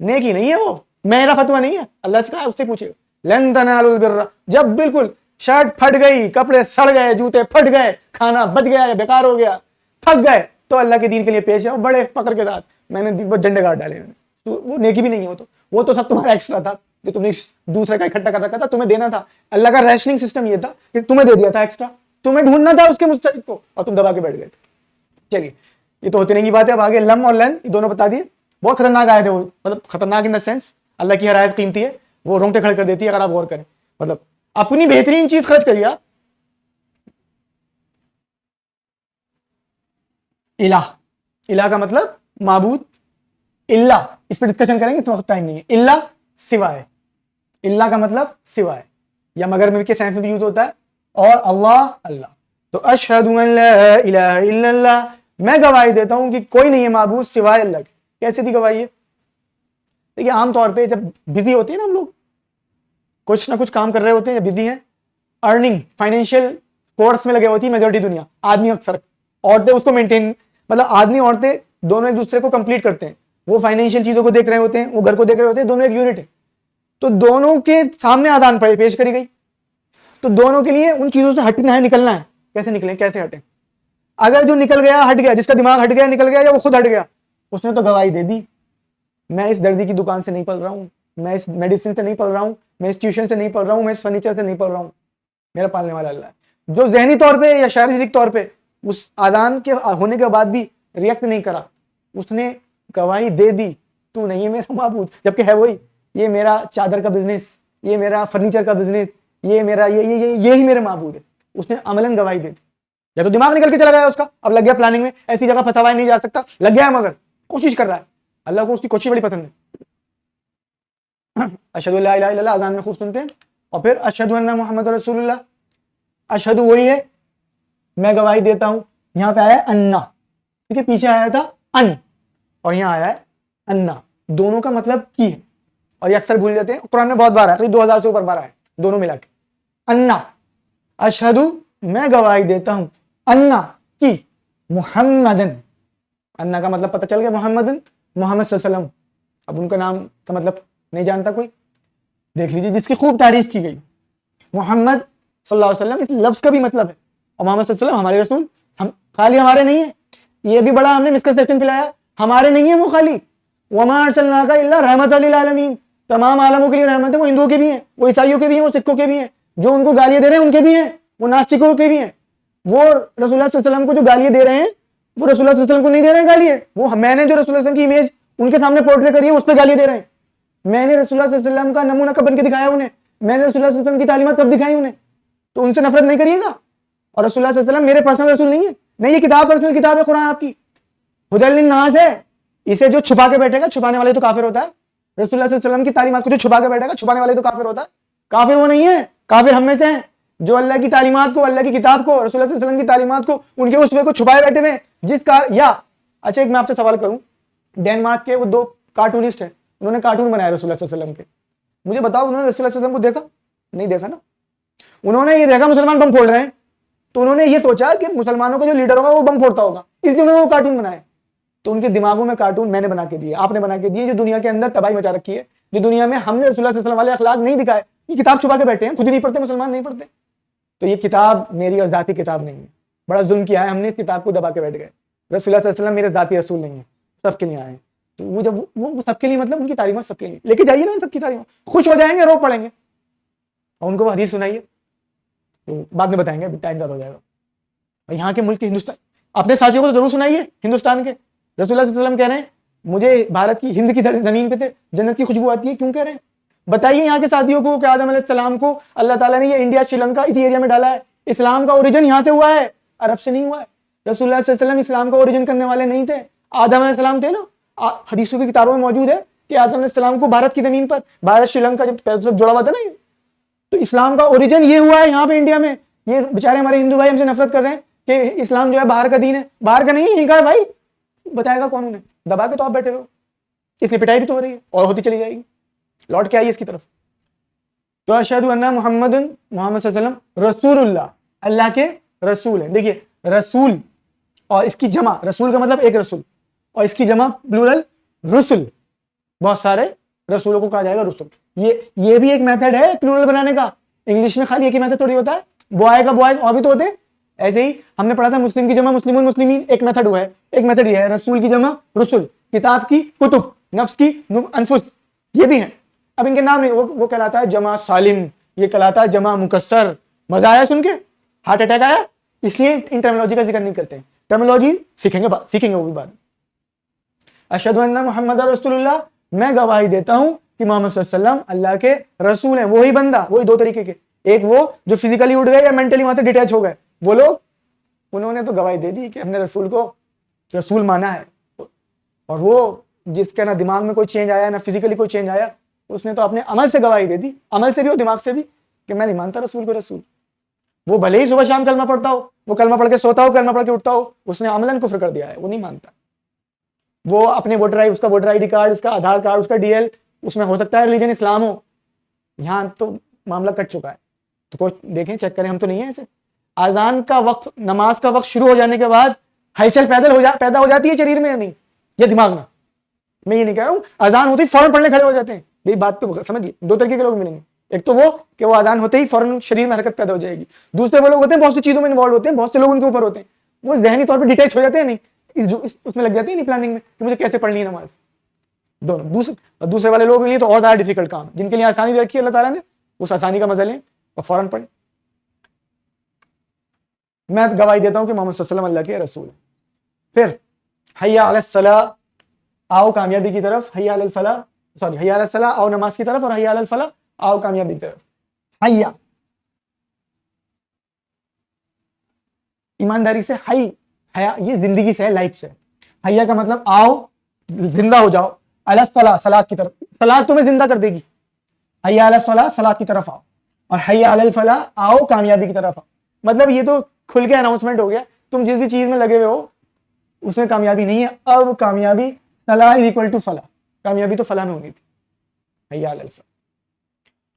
नेकी नहीं है वो, मेरा फतवा नहीं है, अल्लाह से कहा उससे पूछे। लन तनालुल बिर्रा, जब बिल्कुल शर्ट फट गई, कपड़े सड़ गए, जूते फट गए, खाना बच गया, बेकार हो गया, थक गए, तो अल्लाह के दीन के लिए पेश है, बड़े फक्र के साथ मैंने झंडे गाड़ डाले मैंने, तो वो नेकी भी नहीं है, वो तो सब तुम्हारा एक्स्ट्रा था जो तुमने दूसरे का इकट्ठा कर रखा था, तुम्हें देना था। अल्लाह का रैशनिंग सिस्टम ये था कि तुम्हें दे दिया था एक्स्ट्रा, तुम्हें ढूंढना था उसके मुस्तहिक को और तुम दबा के बैठ गए थे। चलिए, ये तो होती नहीं की बात है। अब आगे लम और लन ये दोनों बता दिए, बहुत खतरनाक आए थे वो, मतलब खतरनाक इन द सेंस अल्लाह की हर आयत कीमती है, वो रोंगटे खड़े कर देती है अगर आप गौर करें। मतलब अपनी बेहतरीन चीज खर्च करिए आप। इला का मतलब माबूद, इल्ला इस पर डिस्कशन करेंगे, इस वक्त टाइम नहीं है। इल्ला सिवाय, इल्ला का मतलब सिवाय, या मगर में के सेंस में भी यूज होता है। और अल्लाह, तो अशहदु अन ला इलाहा इल्लल्लाह, मैं गवाही देता हूं कि कोई नहीं है माबूद सिवाय अल्लाह के। कैसे थी गवाही? देखिए आमतौर पे जब बिजी होते हैं ना हम लोग, कुछ ना कुछ काम कर रहे होते हैं, बिजी हैं, अर्निंग फाइनेंशियल कोर्स में लगे होती है मेजोरिटी दुनिया, आदमी अक्सर, औरतें उसको मेंटेन, मतलब आदमी औरतें दोनों एक दूसरे को कंप्लीट करते हैं। वो फाइनेंशियल चीजों को देख रहे होते हैं, वो घर को देख रहे होते हैं, दोनों एक यूनिट है। तो दोनों के सामने आदान पेश करी गई, तो दोनों के लिए उन चीजों से हटना है, निकलना है। कैसे निकले, कैसे हटे? अगर जो निकल गया, हट गया, जिसका दिमाग हट गया, निकल गया, या वो खुद हट गया, उसने तो गवाही दे दी, मैं इस दर्दी की दुकान से नहीं पढ़ रहा हूं, मैं इस मेडिसिन से नहीं पढ़ रहा हूं, मैं इस ट्यूशन से नहीं पढ़ रहा हूं, मैं इस फर्नीचर से नहीं पढ़ रहा हूं, मेरा पालने वाला अल्लाह है। जो जहनी तौर पे या शारीरिक तौर पे उस आदान के होने के बाद भी रिएक्ट नहीं करा, उसने गवाही दे दी, तू नहीं है मेरा माबूद, जबकि है वही, ये मेरा चादर का बिजनेस, ये मेरा फर्नीचर का बिजनेस, ये मेरा ये ही मेरे माबूद है। उसने अमलन गवाही दे दी। या तो दिमाग निकल के चला गया उसका, अब लग गया प्लानिंग में, ऐसी जगह फंसा हुआ नहीं जा सकता, लग गया मगर कोशिश कर रहा है। अल्लाह को उसकी कोशिश बड़ी पसंद है। अशहदु अल्ला इलाहा इल्लल्लाह अज़ान में खूब सुनते हैं, और फिर अशहदु अन्ना मोहम्मद रसूलुल्लाह, अशहदु वही है मैं गवाही देता हूं, यहाँ पे आया है अन्ना, ठीक है, पीछे आया था अन और यहाँ आया है अन्ना, दोनों का मतलब की है, और ये अक्सर भूल जाते हैं, कुरान में बहुत बार है, करीब 2000 से ऊपर बार है दोनों मिला के। अन्ना अशहदु मैं गवाही देता हूं, अन्ना की मुहम्मदन, अन्ना का मतलब पता चल गया, मोहम्मदन मोहम्मद सल्लल्लाहु अलैहि वसल्लम। अब उनका नाम का मतलब नहीं जानता कोई, देख लीजिए जिसकी खूब तारीफ की गई, मोहम्मद सल्लल्लाहु अलैहि वसल्लम इस लफ्ज का भी मतलब है, और मोहम्मद सल्लल्लाहु अलैहि वसल्लम हमारे रसूल, हम खाली हमारे नहीं है, ये भी बड़ा हमने मिसकंसेप्शन फैलाया, हमारे नहीं है वो खाली, वमा अरसलनाका इल्ला रहमतल लिल आलमीन, तमाम आलमों के लिए रहमत है, वो हिंदुओं के भी हैं, वो ईसाइयों के भी हैं, वो सिखों के भी हैं, जो उनको गालियां दे रहे हैं उनके भी हैं, वो नास्तिकों के भी हैं, वो रसूलुल्लाह सल्लल्लाहु अलैहि वसल्लम को जो गालियां दे रहे हैं वो रसूलुल्लाह सल्लल्लाहु अलैहि वसल्लम को नहीं दे रहे हैं गालियां, वो मैंने जो रसूलुल्लाह सल्लल्लाहु अलैहि वसल्लम की इमेज उनके सामने पोर्ट्रे करी है उस पर गालियां दे रहे हैं, मैंने रसूलुल्लाह सल्लल्लाहु अलैहि वसल्लम का नमूना कब बन के दिखाया उन्हें, मैंने रसूलुल्लाह सल्लल्लाहु अलैहि वसल्लम की तालीमात कब दिखाई उन्हें, तो उनसे नफरत नहीं करिएगा। और रसूलुल्लाह सल्लल्लाहु अलैहि वसल्लम मेरे पर्सनल रसूल नहीं है, नहीं ये किताब पर्सनल किताब है कुरान आपकी, हुदल लिन्नास है, इसे जो छुपा के बैठेगा छुपाने वाले तो काफिर होता है, रसूलुल्लाह सल्लल्लाहु अलैहि वसल्लम की तालीमात को जो छुपा के बैठेगा छुपाने वाले तो काफिर होता है, काफिर वो नहीं है, काफिर हम में से हैं जो अल्लाह की तालीमात को, अल्लाह की किताब को, रसूलुल्लाह सल्लल्लाहु अलैहि वसल्लम की तालीमात को, उनके उस वे को छुपाए बैठे हुए, जिस कार या अच्छा एक मैं आपसे सवाल करूं, डेनमार्क के वो दो कार्टूनिस्ट हैं, उन्होंने कार्टून बनाया रसूलुल्लाह सल्लल्लाहु अलैहि वसल्लम के, मुझे बताओ उन्होंने रसूलुल्लाह सल्लल्लाहु अलैहि वसल्लम को देखा, नहीं देखा ना, उन्होंने ये देखा मुसलमान बम फोड़ रहे हैं, तो उन्होंने ये सोचा कि मुसलमानों का जो लीडर होगा वो बम फोड़ता होगा, इसलिए उन्होंने वो कार्टून बनाए, तो उनके दिमागों में कार्टून मैंने बना के दिए, आपने बना के दिए, जो दुनिया के अंदर तबाही मचा रखी है, जो दुनिया में हमने रसूलुल्लाह सल्लल्लाहु अलैहि वसल्लम वाले अखलाक नहीं दिखाए, ये किताब छुपा के बैठे हैं, खुद ही नहीं पढ़ते, मुसलमान नहीं पढ़ते, तो ये किताब मेरी और जाती किताब नहीं है, बड़ा जुल्म किया है हमने, इस किताब को दबा के बैठ गए, रसूलुल्लाह सल्लल्लाहु अलैहि वसल्लम मेरे जाती रसूल नहीं है, सबके लिए आए, तो वो जब वो सबके लिए मतलब उनकी तारीफ सबके लिए लेके जाइए ना, सबकी तारीफ खुश हो जाएंगे, रो पड़ेंगे, और उनको हदीस सुनाइए, तो बाद में बताएंगे, टाइम ज़्यादा हो जाएगा। और यहाँ के मुल्क के हिंदुस्तान अपने साथियों को तो जरूर सुनाइए, हिंदुस्तान के रसूलुल्लाह सल्लल्लाहु अलैहि वसल्लम कह रहे हैं मुझे भारत की हिंद की जमीन पे से जन्नत की खुशबू आती है, क्यों कह रहे हैं, बताइए यहाँ के साथियों को कि आदम अलैहिस्सलाम को अल्लाह ताला ने ये इंडिया श्रीलंका इसी एरिया में डाला है, इस्लाम का ओरिजिन यहाँ से हुआ है, अरब से नहीं हुआ है, रसूलुल्लाह सल्लल्लाहु अलैहि वसल्लम इस्लाम का ओरिजिन करने वाले नहीं थे, आदम अलैहिस्सलाम थे ना, हदीसों की किताबों में मौजूद है कि आदम अलैहिस्सलाम को भारत की जमीन पर, भारत श्रीलंका जब जुड़ा हुआ था ना, तो इस्लाम का ओरिजिन ये हुआ है यहाँ पे इंडिया में, ये बेचारे हमारे हिंदू भाई हमसे नफरत कर रहे हैं कि इस्लाम जो है बाहर का दीन है, बाहर का नहीं है, यहीं का है भाई, बताएगा कौन, उन्हें दबा के तो आप बैठे हो, इसलिए पिटाई भी तो हो रही है और होती चली जाएगी, लौट के आइए इसकी तरफ। तो अशहदु अन्ना मोहम्मद सल्लल्लाहु अलैहि वसल्लम रसूलुल्लाह, अल्लाह के रसूल है, देखिए रसूल और इसकी जमा, रसूल का मतलब एक रसूल और इसकी जमा प्लूरल रुसुल, बहुत सारे रसूलों को कहा जाएगा रुसुल, ये भी एक मेथड है प्लूरल बनाने का, इंग्लिश में खाली एक ही मेथड थोड़ी होता है, बॉय का बॉयज और भी तो होते हैं, ऐसे ही हमने पढ़ा था मुस्लिम की जमा मुस्लिमुन मुस्लिमीन, एक मेथड हुआ है, एक मेथड ये है, रसूल की जमा रुसुल, किताब की कुतुब, नफ्स की अनफुस, ये भी है, अब इनके नाम नहीं, वो कहलाता है जमा सालिम, ये कहलाता है जमा मुकस्सर, मजा आया सुन के, हार्ट अटैक आया, इसलिए इन टर्मिनोलॉजी का जिक्र नहीं करते हैं, टर्मिनोलॉजी सीखेंगे वो भी बाद। अशहदु अन्ना मुहम्मद रसूलुल्लाह, मैं गवाही देता हूं कि मोहम्मद सल्लल्लाहु अलैहि वसल्लम अल्लाह के रसूल हैं, वही बंदा, वही दो तरीके के, एक वो जो फिजिकली उड़ गए या मेंटली वहां से डिटैच हो गए, वो लोग, उन्होंने तो गवाही दे दी कि हमने रसूल को रसूल माना है, और वो जिसके ना दिमाग में कोई चेंज आया ना फिजिकली कोई चेंज आया, उसने तो अपने अमल से गवाही दे दी, अमल से भी और दिमाग से भी, कि मैं नहीं मानता रसूल को रसूल, वो भले ही सुबह शाम कलमा पढ़ता हो, वो कलमा पढ़ के सोता हो, कलमा पढ़ के उठता हो, उसने अमलन कुफ्र कर दिया है, वो नहीं मानता, वो अपने उसका वोटर आईडी कार्ड, उसका आधार कार्ड, उसका डीएल, उसमें हो सकता है रिलीजन इस्लाम हो, यहाँ तो मामला कट चुका है, तो कोई देखें चेक करें, हम तो नहीं है ऐसे। आजान का वक्त, नमाज का वक्त शुरू हो जाने के बाद हलचल पैदा हो जाती है शरीर में या नहीं, या दिमाग में, मैं ये नहीं कह रहा हूँ अजान होते ही फौरन पढ़ने खड़े हो जाते हैं, मेरी बात पे समझिए, दो तरीके के लोग मिलेंगे, एक तो वो कि वो अजान होते ही फौरन शरीर में हरकत पैदा हो जाएगी, दूसरे वो लोग होते हैं बहुत सी चीजों में इन्वॉल्व होते हैं, बहुत से लोग उनके ऊपर होते हैं, वो जहनी तौर पर डिटैच हो जाते हैं, नहीं उसमें लग जाती है नहीं प्लानिंग में कि मुझे कैसे पढ़नी है नमाज, दोनों। दूसरे वाले लोगों के लिए तो और ज्यादा डिफिकल्ट काम, जिनके लिए आसानी दे रखी है अल्लाह ताला ने, उस आसानी का मजा लें और फौरन पढ़ें। मैं गवाही देता हूं कि मोहम्मद सल्लल्लाहु अलैहि वसल्लम अल्लाह के रसूल है। फिर हय्या अलस सलाह, आओ कामयाबी की तरफ, हय्या अलल फलाह, सॉरी हय्या अलस सलाह, आओ नमाज की तरफ, और हय्या अलल फलाह, आओ कामयाबी की तरफ। हय्या ईमानदारी से, हया ये जिंदगी से है, लाइफ से, हय्या का मतलब आओ जिंदा हो जाओ, अलस फलाह सलात की तरफ, सलात तुम्हें जिंदा कर देगी, हय्या अलस सलाह सलात की तरफ आओ, और हय्या अलल फलाह, आओ कामयाबी की तरफ आओ। मतलब ये तो खुल के अनाउंसमेंट हो गया, तुम जिस भी चीज में लगे हुए हो उसमें कामयाबी नहीं है। अब कामयाबी, सलाह इज इक्वल टू फलाह, कामयाबी तो फलाह में होनी थी, हय्या अलल फलाह।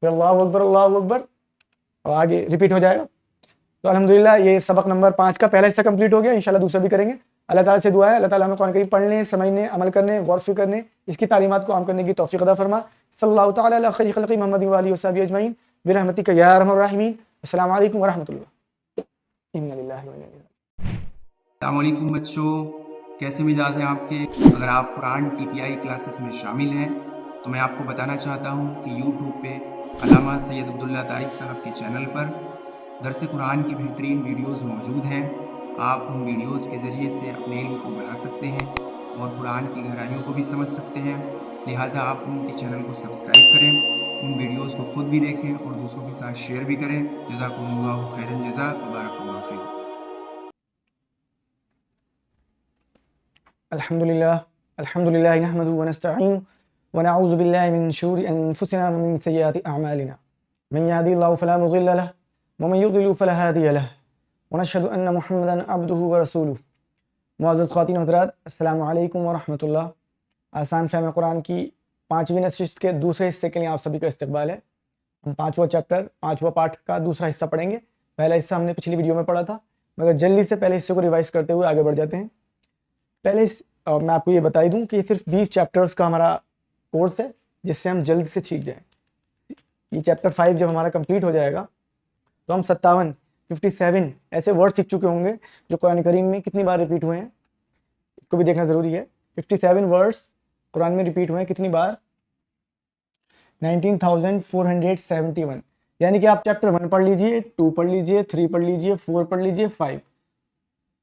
फिर अल्लाहु अकबर, अल्लाहु अकबर, और आगे रिपीट हो जाएगा। तो अल्हम्दुलिल्लाह ये सबक नंबर 5 का पहला हिस्सा कंप्लीट हो गया। इंशाल्लाह दूसरा भी करेंगे। अल्लाह ताला से दुआ है, अल्लाह ताला हमें कुरान करीम पढ़ने, समझने, अमल करने, गौर फिक्र करने, इसकी तालीमात को आम करने की तौफीक अता फरमा। सल्लल्लाहु तआला अला खैरि खल्क़ि मुहम्मद व आलिहि वसहबिहि अजमईन बिरहमतिका या अरहमर राहिमीन। अस्सलामु अलैकुम व रहमतुल्लाह। इन्ना लिल्लाहि व इन्ना इलैहि राजिऊन। अस्सलाम वालेकुम बच्चों, कैसे मिजाज हैं आपके? अगर आप कुरान TPI क्लासेस में शामिल हैं तो मैं आपको बताना चाहता हूं कि यूट्यूब पे अल्लामा सैयद अब्दुल्ला तारिक साहब के चैनल पर दरस कुरान की बेहतरीन वीडियोस मौजूद हैं। आप उन वीडियोस के ज़रिए से अपने इल्म को बढ़ा सकते हैं और कुरान की गहराइयों को भी समझ सकते हैं। लिहाजा आप उनके चैनल को सब्सक्राइब करें, उन वीडियोस को खुद भी देखें और दूसरों के साथ शेयर भी करें। जज़ाकुमुल्लाहु खैरन जज़ा, बारकल्लाहु फीक। अल्हम्दुलिल्लाह, अल्हम्दुलिल्लाह नहमदुहु व नस्तईनुहु व नऊज़ु बिल्लाहि मिन शुरूरि अनफुसिना व मिन सय्यिआति अअमालिना। मन यहदिहिल्लाहु फला मुज़िल्ल लहु व मन युज़लिल फला हादिय लहु व नशहदु अन्न मुहम्मदन अब्दुहु व रसूलुहु। मुअज़्ज़ज़ ख़वातीन व हज़रात, अस्सलामु अलैकुम व रहमतुल्लाह। आसान फ़हम कुरान की 5वीं नशिस्त के दूसरे हिस्से के लिए आप सभी का इस्तकबाल है। हम 5वां चैप्टर, 5वां पार्ट का दूसरा हिस्सा पढ़ेंगे। पहला हिस्सा हमने पिछली वीडियो में पढ़ा था, मगर जल्दी से पहले हिस्से को रिवाइज करते हुए आगे बढ़ जाते हैं। पहले मैं आपको ये बता ही दूँ कि सिर्फ 20 चैप्टर्स का हमारा कोर्स है, जिससे हम जल्द से सीख जाएँ। ये चैप्टर 5 जब हमारा कंप्लीट हो जाएगा तो हम 57 ऐसे वर्ड सीख चुके होंगे जो कुरान करीम में कितनी बार रिपीट हुए हैं, इसको भी देखना ज़रूरी है। 57 वर्ड्स कुरान में रिपीट हुए हैं कितनी बार? 19,471। यानी कि आप चैप्टर 1 पढ़ लीजिए, 2 पढ़ लीजिए, 3 पढ़ लीजिए, 4 पढ़ लीजिए,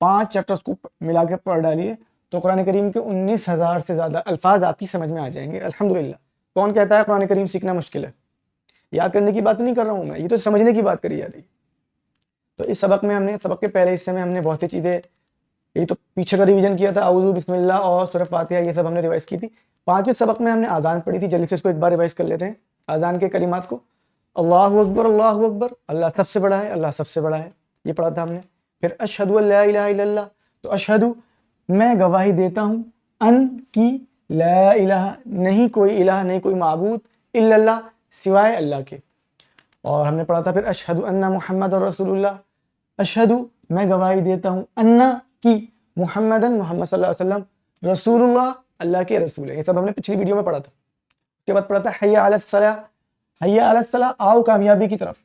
5 चैप्टर्स को मिला के पढ़ डालिए तो कुरान करीम के 19,000 से ज़्यादा अल्फाज आपकी समझ में आ जाएंगे अल्हम्दुलिल्लाह। कौन कहता है कुरान करीम सीखना मुश्किल है? याद करने की बात नहीं कर रहा हूँ मैं, ये तो समझने की बात करी जा रही है। तो इस सबक के पहले हिस्से में हमने बहुत सी चीज़ें, ये तो पीछे का रिवीजन किया था, औज़ु बिस्मिल्लाह और सूरह फातिहा, ये सब हमने रिवाइज की थी। 5वें सबक में हमने आज़ान पढ़ी थी, जल्दी से इसको एक बार रिवाइज कर लेते हैं। आज़ान के कलिमात को, अल्लाहु अकबर, अल्लाहु अकबर, अल्लाह सबसे बड़ा है, अल्लाह सबसे बड़ा है, ये पढ़ा था हमने। फिर अशहदु अल्ला इलाहा इल्लल्लाह, तो अशहदु मैं गवाही देता हूँ, अन की ला इलाहा नहीं कोई इलाह, नहीं कोई माबूद, इल्लल्लाह सिवाय अल्लाह के। और हमने पढ़ा था फिर अशहदु अन्ना मुहम्मद और रसूलुल्लाह, अशहदु मैं गवाही देता हूँ, अन्ना की मुहम्मदन मोहम्मद सल्लल्लाहु अलैहि वसल्लम, रसूलुल्लाह अल्लाह के रसूल है। ये सब हमने पिछली वीडियो में पढ़ा था। उसके बाद पढ़ा था हय्या अलस सलाह, हय्या अलस सलाह, आओ कामयाबी की तरफ।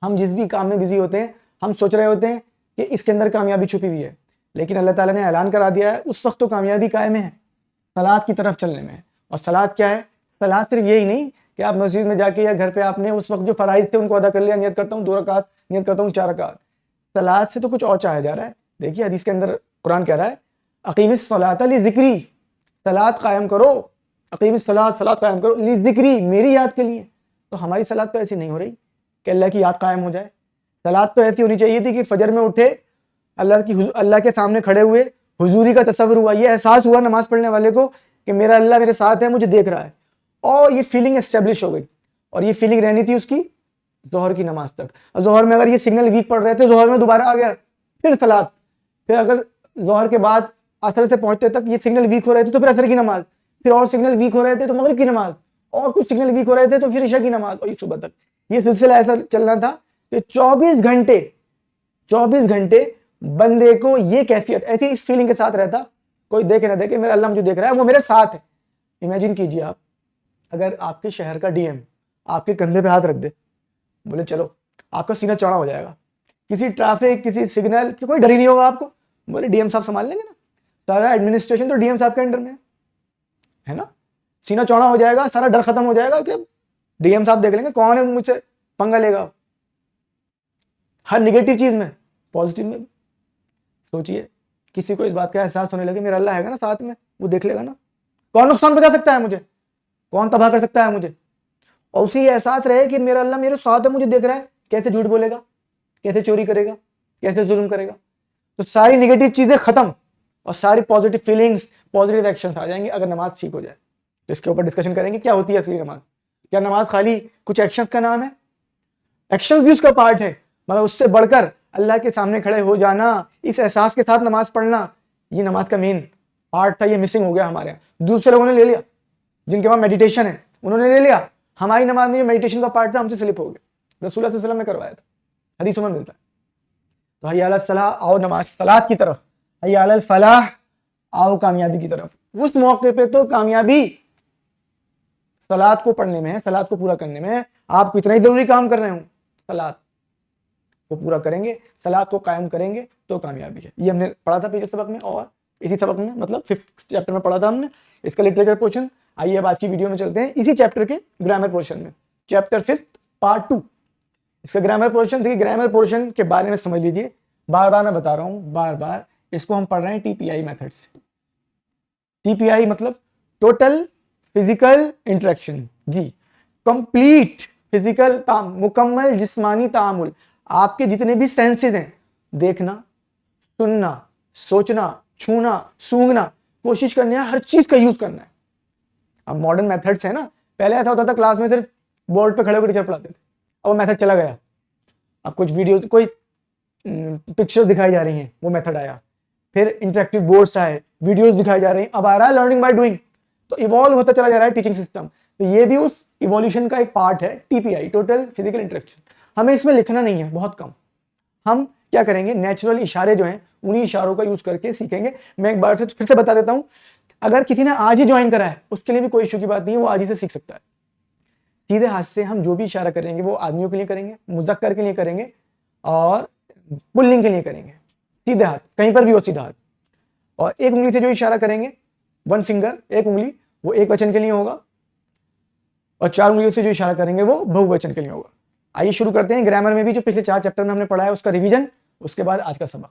हम जिस भी काम में बिजी होते हैं, हम सोच रहे होते हैं कि इसके अंदर कामयाबी छुपी हुई है, लेकिन अल्लाह ताला ने ऐलान करा दिया है उस वक्त तो कामयाबी कायम है सलात की तरफ चलने में। और सलात क्या है? सलात सिर्फ यही नहीं कि आप मस्जिद में जाके या घर पे आपने उस वक्त जो फ़राइज़ थे उनको अदा कर लिया, नियत करता हूँ 2 रकात, नियत करता हूँ 4 रकात। सलात से तो कुछ और चाहा जा रहा है। देखिए हदीस के अंदर कुरान कह रहा है अक़ीमिस सलात लिज़िक्री, सलात कायम करो, अक़ीमिस सलात, सलात कायम करो, लिज़िक्री मेरी याद के लिए। तो हमारी सलात तो ऐसी नहीं हो रही कि अल्लाह की याद कायम हो जाए। सलात तो ऐसी होनी चाहिए थी कि फजर में उठे, अल्लाह के सामने खड़े हुए, हुजूरी का तसव्वुर हुआ, ये एहसास हुआ नमाज पढ़ने वाले को कि मेरा अल्लाह मेरे साथ है, मुझे देख रहा है, और ये फीलिंग एस्टेब्लिश हो गई। और ये फीलिंग रहनी थी उसकी ज़ोहर की नमाज तक। और ज़ोहर में अगर ये सिग्नल वीक पड़ रहे थे, ज़ोहर में दोबारा आ गया, फिर सलात, फिर अगर ज़ोहर के बाद असर से पहुंचते तक ये सिग्नल वीक हो रहे थे तो फिर असर की नमाज, फिर और सिग्नल वीक हो रहे थे तो मगरिब की नमाज, और कुछ सिग्नल वीक हो रहे थे तो फिर इशा की नमाज, और ये सुबह तक ये सिलसिला ऐसा चलना था कि 24 घंटे बंदे को ये कैफियत ऐसी इस फीलिंग के साथ रहता, कोई देखे ना देखे मेरा अल्लाह मुझे देख रहा है, वो मेरे साथ है। इमेजिन कीजिए आप, अगर आपके शहर का डीएम आपके कंधे पे हाथ रख दे, बोले चलो, आपका सीना चौड़ा हो जाएगा। किसी ट्रैफिक, किसी सिग्नल की कोई डर ही नहीं होगा आपको, बोले डीएम साहब संभाल लेंगे ना, सारा एडमिनिस्ट्रेशन तो डीएम साहब के अंडर में है ना। सीना चौड़ा हो जाएगा, सारा डर खत्म हो जाएगा कि डीएम साहब देख लेंगे कौन है मुझसे पंगा लेगा। हर निगेटिव चीज में, पॉजिटिव में सोचिए, किसी को इस बात का एहसास होने लगे मेरा अल्लाह है ना साथ में, वो देख लेगा ना, कौन नुकसान पहुंचा सकता है मुझे, कौन तबाह कर सकता है मुझे। और उसी एहसास रहे कि मेरा अल्लाह मेरे साथ है, मुझे देख रहा है, कैसे झूठ बोलेगा, कैसे चोरी करेगा, कैसे जुल्म करेगा। तो सारी निगेटिव चीजें खत्म और सारी पॉजिटिव फीलिंग्स, पॉजिटिव एक्शंस आ जाएंगे अगर नमाज ठीक हो जाए। तो इसके ऊपर डिस्कशन करेंगे क्या होती है असली नमाज। क्या नमाज खाली कुछ एक्शंस का नाम है? एक्शंस भी उसका पार्ट है, मगर उससे बढ़कर अल्लाह के सामने खड़े हो जाना, इस एहसास के साथ नमाज पढ़ना, ये नमाज का मेन पार्ट था। ये मिसिंग हो गया हमारे यहाँ। दूसरे लोगों ने ले लिया, जिनके पास मेडिटेशन है उन्होंने ले लिया। हमारी नमाज में जो मेडिटेशन का पार्ट था हमसे स्लिप हो गया। रसूलुल्लाह सल्लल्लाहु अलैहि वसल्लम ने करवाया था, हदीसों में मिलता है। तो हय्या अलल सलाह, आओ नमाज सलात की तरफ, हय्या अलल फलाह, आओ कामयाबी की तरफ। उस मौके पे तो कामयाबी सलात को पढ़ने में है, सलात को पूरा करने में है। आप कितना ही जरूरी काम कर रहे हो, सलात को पूरा करेंगे, सलात को कायम करेंगे तो कामयाबी है। ये हमने पढ़ा था पिछले सबक में, और इसी सबक में मतलब 5th चैप्टर में पढ़ा था हमने इसका लिटरेचर पोर्शन। आइए अब आज की वीडियो में चलते हैं इसी चैप्टर के ग्रामर पोर्शन में, चैप्टर 5 पार्ट 2। इसका ग्रामर पोर्शन, देखिए ग्रामर पोर्शन के बारे में समझ लीजिए। बार बार मैं बता रहा हूँ, बार बार इसको हम पढ़ रहे हैं TPI मेथड से। TPI मतलब टोटल फिजिकल इंटरेक्शन जी, कंप्लीट फिजिकल ताम, मुकम्मल जिस्मानी तामुल। आपके जितने भी सेंसेस हैं, देखना, सुनना, सोचना, छूना, सूंघना, कोशिश करनी है हर चीज का यूज करना है। अब मॉडर्न मेथड्स है ना, पहले ऐसा होता था क्लास में सिर्फ बोर्ड पे खड़े होकर टीचर पढ़ाते थे, अब वो मेथड चला गया। अब कुछ वीडियो, कोई पिक्चर्स दिखाई जा रही हैं, वो मेथड आया। फिर इंटरेक्टिव बोर्ड्स आए, वीडियोस दिखाई जा रही हैं, अब आ रहा है लर्निंग बाय डूइंग। तो इवॉल्व होता चला जा रहा है टीचिंग सिस्टम। तो ये भी उस इवोल्यूशन का एक पार्ट है, TPI टोटल फिजिकल इंटरेक्शन। हमें इसमें लिखना नहीं है, बहुत कम। हम क्या करेंगे, नेचुरल इशारे जो हैं उन्हीं इशारों का यूज करके सीखेंगे। मैं एक बार से फिर से बता देता हूं, अगर किसी ने आज ही ज्वाइन करा है उसके लिए भी कोई इशू की बात नहीं है, वो आज ही से सीख सकता है। सीधे हाथ से हम जो भी इशारा करेंगे वो आदमियों के लिए करेंगे, मुज़क्कर के लिए करेंगे और पुल्लिंग के लिए करेंगे। सीधे हाथ, कहीं पर भी हो सीधा हाथ। और एक उंगली से जो इशारा करेंगे, 1 फिंगर, एक उंगली, वो एक वचन के लिए होगा, और 4 उंगलियों से जो इशारा करेंगे वो बहुवचन के लिए होगा। आइए शुरू करते हैं। ग्रामर में भी जो पिछले 4 चैप्टर में हमने पढ़ा है उसका रिवीजन, उसके बाद आज का सबक।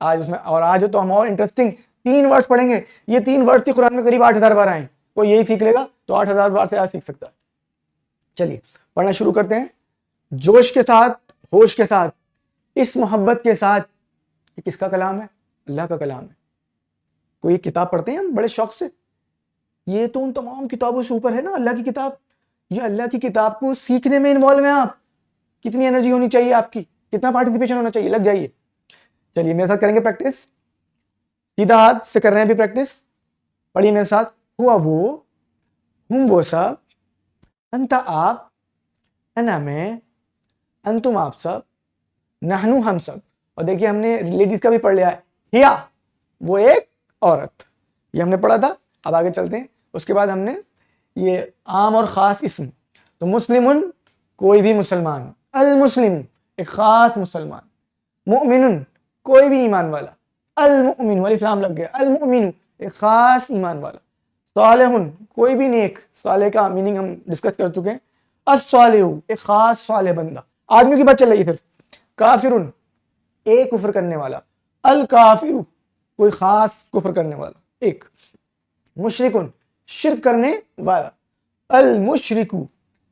आज उसमें, और आज तो हम और इंटरेस्टिंग 3 वर्ड्स पढ़ेंगे। ये 3 वर्ड्स कुरान में करीब 8000 बार आए। कोई यही सीख लेगा तो 8000 बार से आज सीख सकता है। चलिए पढ़ना शुरू करते हैं, जोश के साथ, होश के साथ, इस मोहब्बत के साथ। ये किसका कलाम है? अल्लाह का कलाम है। कोई किताब पढ़ते हैं हम बड़े शौक से, ये तो उन तमाम किताबों से ऊपर है ना, अल्लाह की किताब। ये अल्लाह की किताब को सीखने में इन्वॉल्व हैं आप। कितनी एनर्जी होनी चाहिए आपकी, कितना पार्टिसिपेशन होना चाहिए, लग जाइए। चलिए मेरे साथ करेंगे प्रैक्टिस, सीधा हाथ से कर रहे हैं अभी प्रैक्टिस। पढ़िए मेरे साथ, हुआ वो, हम वो सब, अंता आप, अना मैं, अंतुम आप सब, नहनु हम सब। और देखिए हमने लेडीज का भी पढ़ लिया है, हिया वो एक औरत, ये हमने पढ़ा था। अब आगे चलते हैं। उसके बाद हमने ये आम और ख़ास इस्म, तो मुस्लिमुन कोई भी मुसलमान, अल मुस्लिम एक ख़ास मुसलमान, मुमिनुन कोई भी ईमान वाला, अल मुमिन वाली इस्लाम लग गया, अल मुमिनु एक ख़ास ईमान वाला, सालेहुन कोई भी नेक, साले का मीनिंग हम डिस्कस कर चुके हैं, अस्सालिहु एक ख़ास साले बंदा, आदमियों की बात चल रही है सिर्फ, काफिरुन एक कुफ्र करने वाला, अल काफिरु कोई ख़ास कुफ्र करने वाला एक, मुशरिकुन शिर्क करने वाला, अल मुशरिकु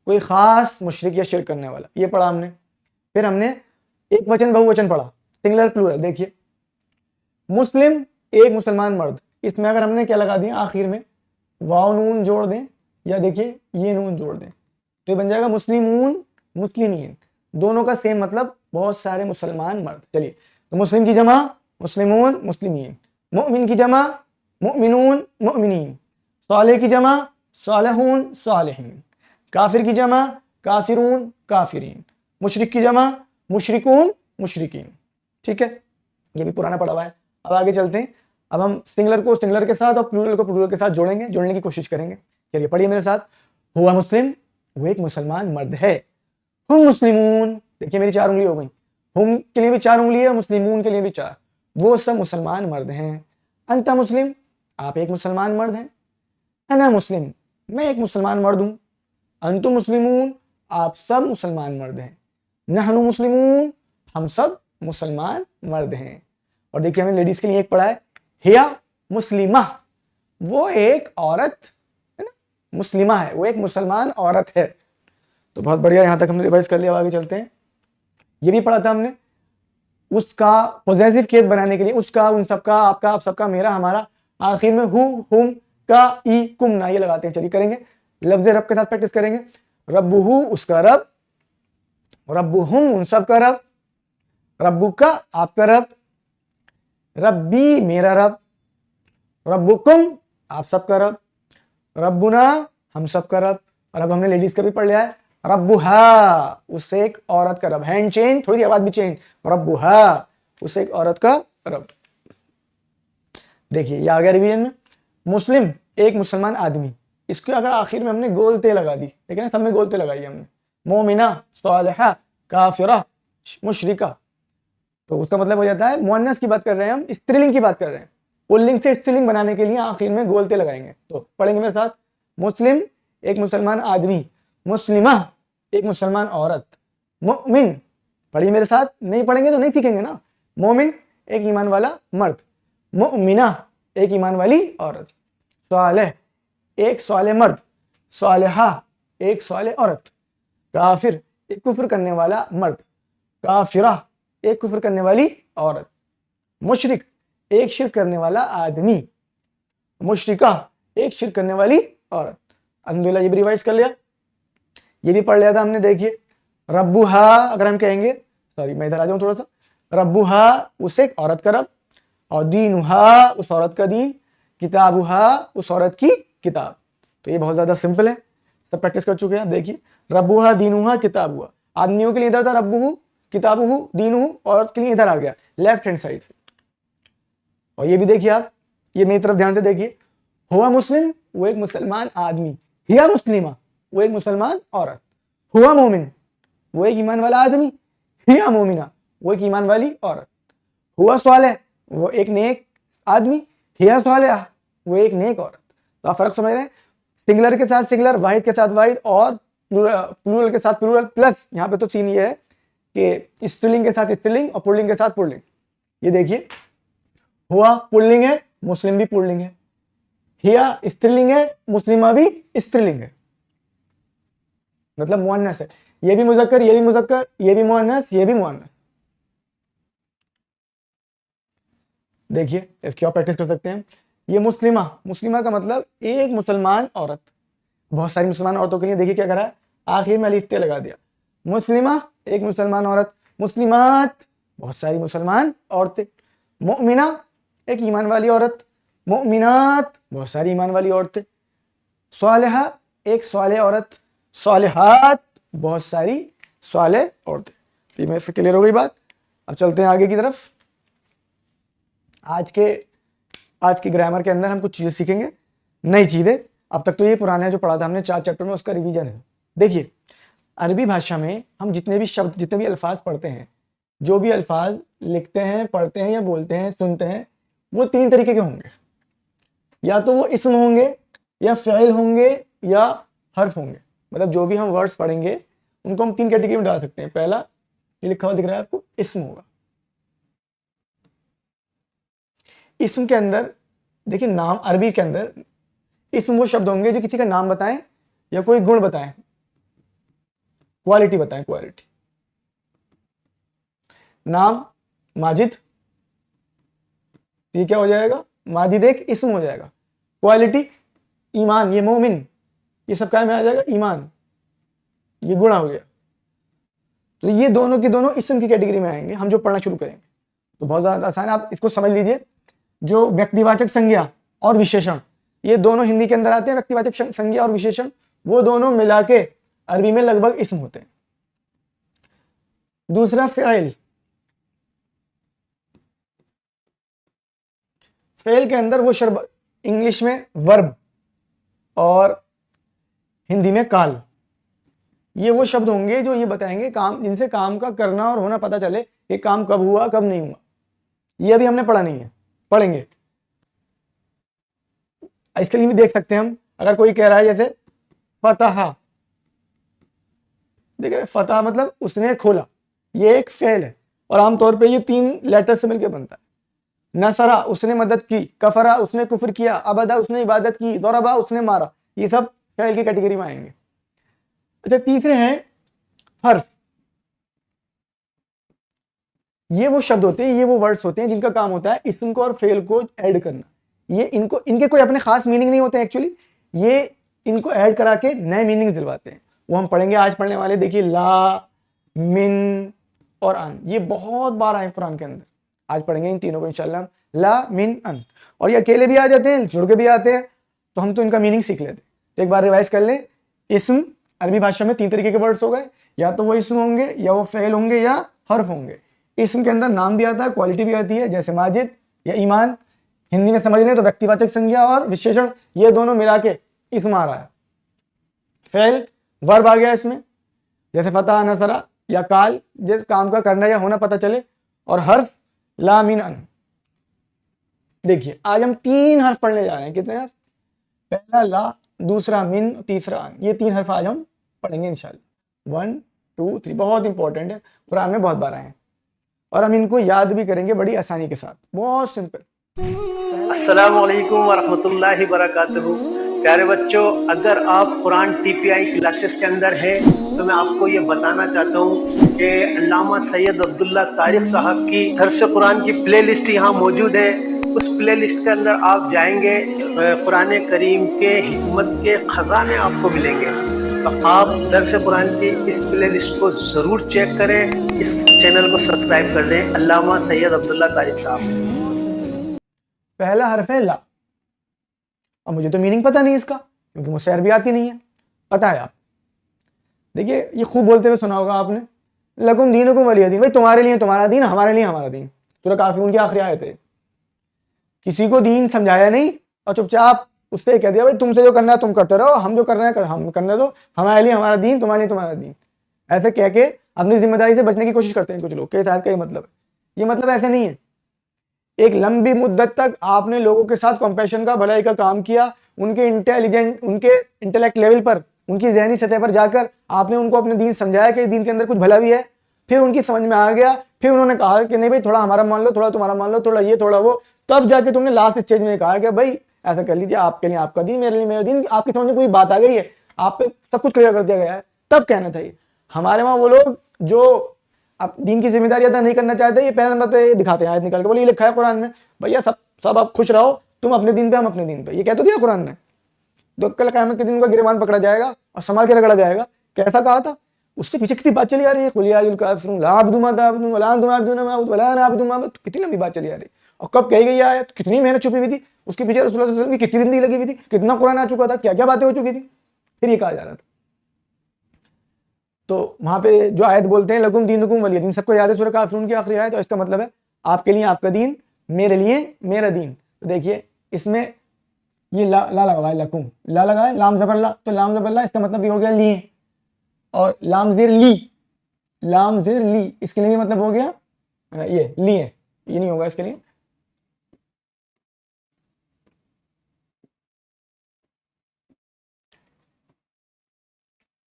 कोई खास मुशरिक या शिर्क करने वाला। ये पढ़ा हमने। फिर हमने एक वचन बहुवचन पढ़ा, सिंगुलर प्लूरल। देखिए मुस्लिम एक मुसलमान मर्द, इसमें अगर हमने क्या लगा दिया आखिर में, वाव नून जोड़ दें या देखिए ये नून जोड़ दें तो ये बन जाएगा मुस्लिमून मुस्लिमीन, दोनों का सेम मतलब बहुत सारे मुसलमान मर्द। चलिए तो मुस्लिम की जमा मुस्लिमून मुस्लिमीन, मुमिन की जमा मुमिनून मुमिनीन, साले की जमा सालहून सालिहीन, काफिर की जमा काफिरून काफिरीन, मुशरिक की जमा मुशरिकून मुशरिकीन। ठीक है, ये भी पुराना पढ़ा हुआ है। अब आगे चलते हैं। अब हम सिंगुलर को सिंगुलर के साथ और प्लूरल को प्लूरल के साथ जोड़ेंगे, जोड़ने की कोशिश करेंगे। चलिए पढ़िए मेरे साथ, हुआ मुस्लिम वो एक मुसलमान मर्द है, हम मुस्लिमून देखिए मेरी 4 उंगली हो गई, हम के लिए भी 4 उंगली है, मुस्लिमून के लिए भी 4, वो सब मुसलमान मर्द हैं। अंता मुस्लिम आप एक मुसलमान मर्द हैं, अना मुस्लिम मैं एक मुसलमान मर्द हूँ, अंतु मुस्लिमून आप सब मुसलमान मर्द हैं, नहनु मुस्लिमून हम सब मुसलमान मर्द हैं। और देखिए हमें लेडीज के लिए एक पढ़ा है, हिया मुस्लिमा वो एक औरत है ना, मुस्लिमा है वो एक मुसलमान औरत है। तो बहुत बढ़िया, यहाँ तक हमने रिवाइज कर लिया। अब आगे चलते हैं। ये भी पढ़ा था हमने, उसका पॉजेसिव केस बनाने के लिए, उसका उन सबका आपका आप सबका मेरा हमारा, आखिर में हु हुम का ई कुम ना ये लगाते हैं। चलिए करेंगे, लफ्ज़ रब के साथ प्रैक्टिस करेंगे। रब्बुहु उसका रब, रब्बुहुम उन सब का रब, रब्बुका आपका रब, रब्बी मेरा रब, रब्बुकुम आप सबका रब, रब्बुना हम सबका रब। और अब हमने लेडीज का भी पढ़ लिया है, रब्बुहा उससे एक औरत का रब, हैंड चेंज, थोड़ी सी आवाज भी चेंज, रब्बुहा उससे एक औरत का रब। देखिए ये आ गया रिवीजन में। मुस्लिम एक मुसलमान आदमी, इसको अगर आखिर में हमने गोलते लगा दी, ठीक है ना, सब में गोलते लगाई हमने, मोमिना सालिहा काफिरा मुशरिका, तो उसका मतलब हो जाता है मुअन्नस की बात कर रहे हैं हम, स्त्रीलिंग की बात कर रहे हैं, पुल्लिंग से स्त्रीलिंग बनाने के लिए आखिर में गोलते लगाएंगे। तो पढ़ेंगे मेरे साथ, मुस्लिम एक मुसलमान आदमी, मुस्लिमा एक मुसलमान औरत, मुमिन पढ़िए मेरे साथ, नहीं पढ़ेंगे तो नहीं सीखेंगे ना, मोमिन एक ईमान वाला मर्द, मुमिना एक ईमान वाली औरत, सालेह एक साले मर्द, सालेहा एक साले औरत, काफिर एक कुफ्र करने वाला मर्द, काफिरा एक कुफ्र करने वाली औरत, मुशरिक एक शिर्क करने वाला आदमी, मुशरिका एक शिर्क करने वाली औरत। अल्हम्दुलिल्लाह ये भी रिवाइज कर लिया, ये भी पढ़ लिया था हमने। देखिए रब्बुहा अगर हम कहेंगे, सॉरी मैं इधर आ जाऊं थोड़ा सा, रब्बुहा उसे एक औरत का रब, और दीनुहा उस औरत का दीन, किताबुहा उस औरत की किताब। तो ये बहुत ज्यादा सिंपल है, सब प्रैक्टिस कर चुके हैं। देखिए रब्बुहा दीनुहा किताबुहा, आदमियों के लिए इधर था रब्बुहु किताबुहु दीनुहु, औरत के लिए इधर आ गया लेफ्ट हैंड साइड से। और ये भी देखिए आप, ये मेरी तरफ ध्यान से देखिए, हुआ मुस्लिम वो एक मुसलमान आदमी, हिया मुस्लिमा वो एक मुसलमान औरत, हुआ मोमिन वो एक ईमान वाला आदमी, हिया मोमिना वो एक ईमान वाली औरत, हुआ सालेह वो एक नेक आदमी, हिया सालेहा वो एक नेक औरत। तो आप फर्क समझ रहे हैं, सिंगुलर के साथ सिंगुलर, वाहिद के साथ वाहिद, और प्लूरल के साथ प्लूरल, प्लस यहाँ पे तो सीन ये है कि स्त्रीलिंग के साथ स्त्रीलिंग और पुल्लिंग के साथ पुल्लिंग। ये देखिए हुआ पुल्लिंग है, मुस्लिम भी पुल्लिंग है, हिया स्त्रीलिंग है, मुस्लिमा भी स्त्रीलिंग है, मतलब मुअन्नस है, ये भी मुज़क्कर, ये भी मुज़क्कर, ये भी मुअन्नस, ये भी मुअन्नस। देखिए इसकी और प्रैक्टिस कर सकते हैं। ये मुस्लिमा, मुस्लिमा का मतलब एक मुसलमान औरत, बहुत सारी मुसलमान औरतों के लिए देखिए क्या करा है, आखिर में अलिफ ते लगा दिया, मुस्लिमा एक मुसलमान औरत, मुस्लिमात बहुत सारी मुसलमान औरतें, मुमिना एक ईमान वाली औरत, मुमिनात बहुत सारी ईमान वाली औरतें, सालेहा एक साले औरत, सालेहात बहुत सारी साले औरतें। ये मेरे से क्लियर हो गई बात। अब चलते हैं आगे की तरफ। आज के ग्रामर के अंदर हम कुछ चीज़ें सीखेंगे, नई चीज़ें। अब तक तो ये पुराना है जो पढ़ा था हमने 4 चैप्टर में, उसका रिवीजन है। देखिए अरबी भाषा में हम जितने भी शब्द, जितने भी अल्फाज पढ़ते हैं, जो भी अल्फाज लिखते हैं, पढ़ते हैं या बोलते हैं, सुनते हैं, वो 3 तरीके के होंगे, या तो वो इस्म होंगे, या फ़िल होंगे, या हर्फ होंगे। मतलब जो भी हम वर्ड्स पढ़ेंगे उनको हम 3 कैटेगरी में डाल सकते हैं। पहला ये लिखा हुआ दिख रहा है आपको, इस्म होगा। इस्म के अंदर देखिए, नाम अरबी के अंदर इस्म वो शब्द होंगे जो किसी का नाम बताएं या कोई गुण बताएं, क्वालिटी बताएं, क्वालिटी। नाम माजिद, ये क्या हो जाएगा, माजिद एक इस्म हो जाएगा। क्वालिटी ईमान, ये मोमिन, ये सब क्या में आ जाएगा, ईमान, ये गुण हो गया। तो ये दोनों के दोनों इस्म की कैटेगरी में आएंगे हम जो पढ़ना शुरू करेंगे। तो बहुत ज़्यादा आसान है, आप इसको समझ लीजिए। जो व्यक्तिवाचक संज्ञा और विशेषण, ये दोनों हिंदी के अंदर आते हैं, व्यक्तिवाचक संज्ञा और विशेषण, वो दोनों मिला के अरबी में लगभग इस्म होते हैं। दूसरा फ़िल, फ़िल के अंदर वो शब्द, इंग्लिश में वर्ब और हिंदी में काल, ये वो शब्द होंगे जो ये बताएंगे काम, जिनसे काम का करना और होना पता चले कि काम कब हुआ कब नहीं हुआ। ये अभी हमने पढ़ा नहीं है, पढ़ेंगे। इसके लिए भी देख सकते हैं हम, अगर कोई कह रहा है जैसे फतहा, देख रहे, फतहा मतलब उसने खोला, ये एक फ़िल है, और आमतौर पे ये 3 लेटर से मिलकर बनता है। नसरा उसने मदद की, कफरा उसने कुफ्र किया, अबदा उसने इबादत की, दौरबा उसने मारा, ये सब फ़िल की कैटेगरी में आएंगे। अच्छा, तीसरे हैं हर्फ। ये वो शब्द होते हैं, ये वो वर्ड्स होते हैं जिनका काम होता है इस्म को और फ़िल को ऐड करना। ये इनके कोई अपने खास मीनिंग नहीं होते हैं एक्चुअली, ये इनको ऐड करा के नए मीनिंग दिलवाते हैं। वो हम पढ़ेंगे, आज पढ़ने वाले। देखिए ला, मिन और अन, ये बहुत बार आए कुरान के अंदर। आज पढ़ेंगे इन तीनों को इंशाल्लाह, ला मिन अन। और ये अकेले भी आ जाते हैं, जुड़ के भी आते हैं, तो हम तो इनका मीनिंग सीख लेते हैं। तो एक बार रिवाइज कर ले। इस्म अरबी भाषा में 3 तरीके के वर्ड्स हो गए, या तो वो इस्म होंगे, या वो फ़ेल होंगे, या हर्फ होंगे। इस्म के अंदर नाम भी आता है, क्वालिटी भी आती है, जैसे माजिद या ईमान। हिंदी में समझ लें तो व्यक्तिवाचक संज्ञा और विशेषण, ये दोनों मिला के इस्म आ रहा है। फ़ेल वर्ब आ गया इसमें, जैसे फतह नसरा या काल, जिस काम का करना या होना पता चले। और हर्फ ला मिन अन। देखिए आज हम 3 हर्फ पढ़ने जा रहे हैं। कितने हर्फ? पहला ला, दूसरा मिन, तीसरा अन। ये 3 हर्फ आज हम पढ़ेंगे इंशाल्लाह। 1 2 3 बहुत इंपॉर्टेंट है, कुरान में बहुत बार आए हैं, और हम इनको याद भी करेंगे बड़ी आसानी के साथ, बहुत सिंपल। अस्सलाम वालेकुम वरहमतुल्लाहि वबरकातुहू। प्यारे बच्चों, अगर आप कुरान टीपीआई क्लासेस के अंदर हैं तो मैं आपको ये बताना चाहता हूँ कि अल्लामा सैयद अब्दुल्ला तारिक साहब की दर्स कुरान की प्लेलिस्ट यहाँ मौजूद है। उस प्लेलिस्ट के अंदर आप जाएंगे, कुरान करीम के हिकमत के खजाने आपको मिलेंगे। तो आप दर्स कुरान की इस प्लेलिस्ट को ज़रूर चेक करें, इस चैनल को सब्सक्राइब कर दें। अल्लामा सैयद अब्दुल्ला तारिक साहब। पहला हर्फ है ला। अब मुझे तो मीनिंग पता नहीं इसका, क्योंकि मुझसे अरबी आती नहीं है। पता है आप, देखिए ये खूब बोलते हुए सुना होगा आपने, लकुम दीनुकुम वलिय दीन। भाई तुम्हारे लिए तुम्हारा दीन, हमारे लिए हमारा दीन। सूरह काफिरून की आखिरी आयत है। किसी को दीन समझाया नहीं और चुपचाप उससे कह दिया भाई तुमसे जो करना है तुम करते रहो, हम जो कर रहे हैं हम करने दो, हमारे लिए हमारा दीन, तुम्हारे लिए तुम्हारा दीन। ऐसे कह के अपनी जिम्मेदारी से बचने की कोशिश करते हैं कुछ लोग। के साथ का ये मतलब है, ये मतलब ऐसे नहीं है। एक लंबी मुद्दत तक आपने लोगों के साथ कंपैशन का, भलाई का काम किया, उनके इंटेलेक्ट लेवल पर, उनकी ज़हनी सतह पर जाकर आपने उनको अपने दीन समझाया कि दीन के अंदर कुछ भला भी है। फिर उनकी समझ में आ गया, फिर उन्होंने कहा कि नहीं भाई थोड़ा हमारा मान लो, थोड़ा तुम्हारा मान लो, थोड़ा ये थोड़ा वो। तब जाके तुमने लास्ट स्टेज में कहा कि भाई ऐसा कर लीजिए, आपके लिए आपका दीन, मेरे लिए मेरा दीन। आपकी समझ में कोई बात आ गई है, आप पे सब कुछ क्लियर कर दिया गया है, तब कहना था। ये हमारे वहाँ वो लोग जो अब दीन की जिम्मेदारी अदा नहीं करना चाहते, ये पहले नंबर पे दिखाते हैं आयत निकाल के, बोले ये लिखा है कुरान में भैया सब आप खुश रहो, तुम अपने दिन पे हम अपने दिन पे, ये कह तो दिया कुरान ने। तो कल क़यामत के दिन उनका गिरबान पकड़ा जाएगा और संभाल के रगड़ा जाएगा। कैसा कहा था? उससे पीछे कितनी बात चली आ रही है, कुल या अय्युहल काफ़िरून ला अअबुदु मा तअबुदून वला अंतुम आबिदूना मा अअबुदु वला अना आबिदुन मा अअबदतुम। कितनी लंबी बात चली आ रही, और कब कही गई आयत, कितनी मेहनत छुपी हुई थी उसके पीछे, रसूलुल्लाह सल्लल्लाहु अलैहि वसल्लम की कितनी जिंदगी लगी हुई थी, कितना कुरान आ चुका था, क्या क्या बातें हो चुकी थी, फिर ये कहा जा रहा था। तो वहां पे जो आयत बोलते हैं लकुम दीनुकुम वलिय दीन, सबको याद है सूरह काफ़िरून की आखिरी आयत। तो इसका मतलब है आपके लिए आपका दीन, मेरे लिए मेरा दीन। तो देखिए इसमें ये ला लगा है, लकुम ला लगा है, लाम ज़बर ला, तो लाम ज़बर ला इसका मतलब ये हो गया लिए, और लाम ज़ेर ली, लाम ज़ेर ली, इसके लिए भी मतलब हो गया ये लिए, ये नहीं होगा इसके लिए।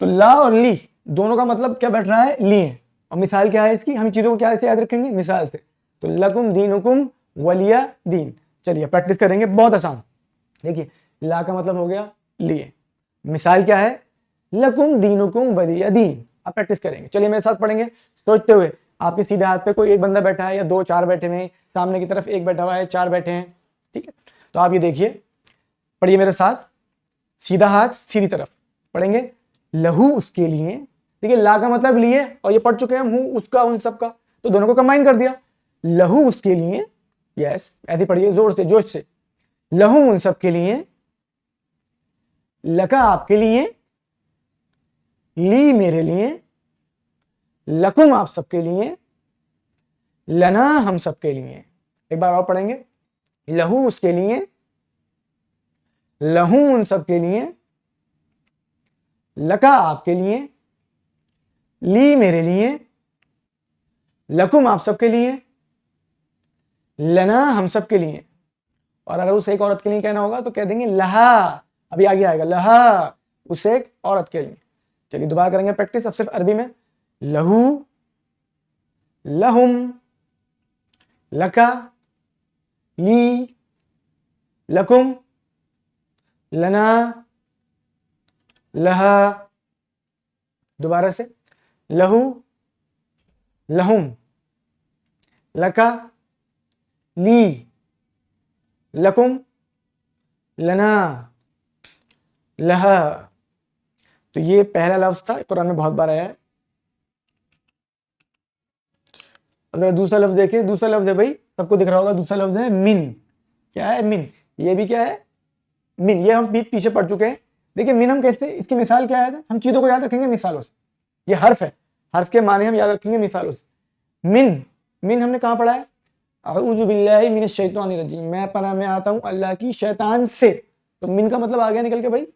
तो ला और ली दोनों का मतलब क्या बैठ रहा है, लिए। और मिसाल क्या है इसकी, हम चीज़ों को क्या से याद रखेंगे, मिसाल से। तो लकुम दीनुकुम वलिया दीन। चलिए प्रैक्टिस करेंगे, बहुत आसान। देखिए ला का मतलब हो गया लिए, मिसाल क्या है, लकुम दीनुकुम वलिया दीन। आप प्रैक्टिस करेंगे, चलिए मेरे साथ पढ़ेंगे सोचते हुए। आपके सीधे हाथ पे कोई एक बंदा बैठा है, या 2 4 बैठे हुए हैं, सामने की तरफ एक बैठा हुआ है, 4 बैठे हैं, ठीक है। तो आप ये देखिए, पढ़िए मेरे साथ, सीधा हाथ सीधी तरफ पढ़ेंगे। लहू उसके लिए, देखिए ला का मतलब लिए, और ये पढ़ चुके हैं हम, हूँ उसका उन सब का, तो दोनों को कंबाइन कर दिया। लहू उसके लिए, यस ऐसे पढ़िए जोर से जोश से, लहू उन सब के लिए, लका आपके लिए, ली मेरे लिए, लकुम आप सबके लिए, लना हम सबके लिए। एक बार और पढ़ेंगे, लहू उसके लिए, लहू उन सबके लिए, लका आपके लिए, ली मेरे लिए, लकुम आप सबके लिए, लना हम सबके लिए। और अगर उस एक औरत के लिए कहना होगा तो कह देंगे लहा, अभी आगे आएगा, लहा उस एक औरत के लिए। चलिए दोबारा करेंगे प्रैक्टिस, अब सिर्फ अरबी में। लहू, लहुम, लका, ली, लकुम, लना, लहा। दोबारा से, लहू, लहुम, लका, ली, लकुम, लना, लहा। तो ये पहला लफ्ज था, कुरान में बहुत बार आया है। अगर दूसरा लफ्ज देखें, दूसरा लफ्ज है भाई, सबको दिख रहा होगा, दूसरा लफ्ज है मिन। क्या है? मिन। ये भी क्या है? मिन। ये हम पीछे पढ़ चुके हैं। देखिए मिन हम कैसे, इसकी मिसाल क्या है? हम चीज़ों को याद रखेंगे मिसालों से। ये हर्फ है, हर्फ के माने हम याद रखेंगे मिसालों से। मिन, मिन हमने कहाँ पढ़ा है? अऊज़ु बिल्लाहि मिनश शैतानिर रजीम, मैं पनाह में आता हूँ अल्लाह की शैतान से। तो मिन का मतलब आ गया निकल के भाई,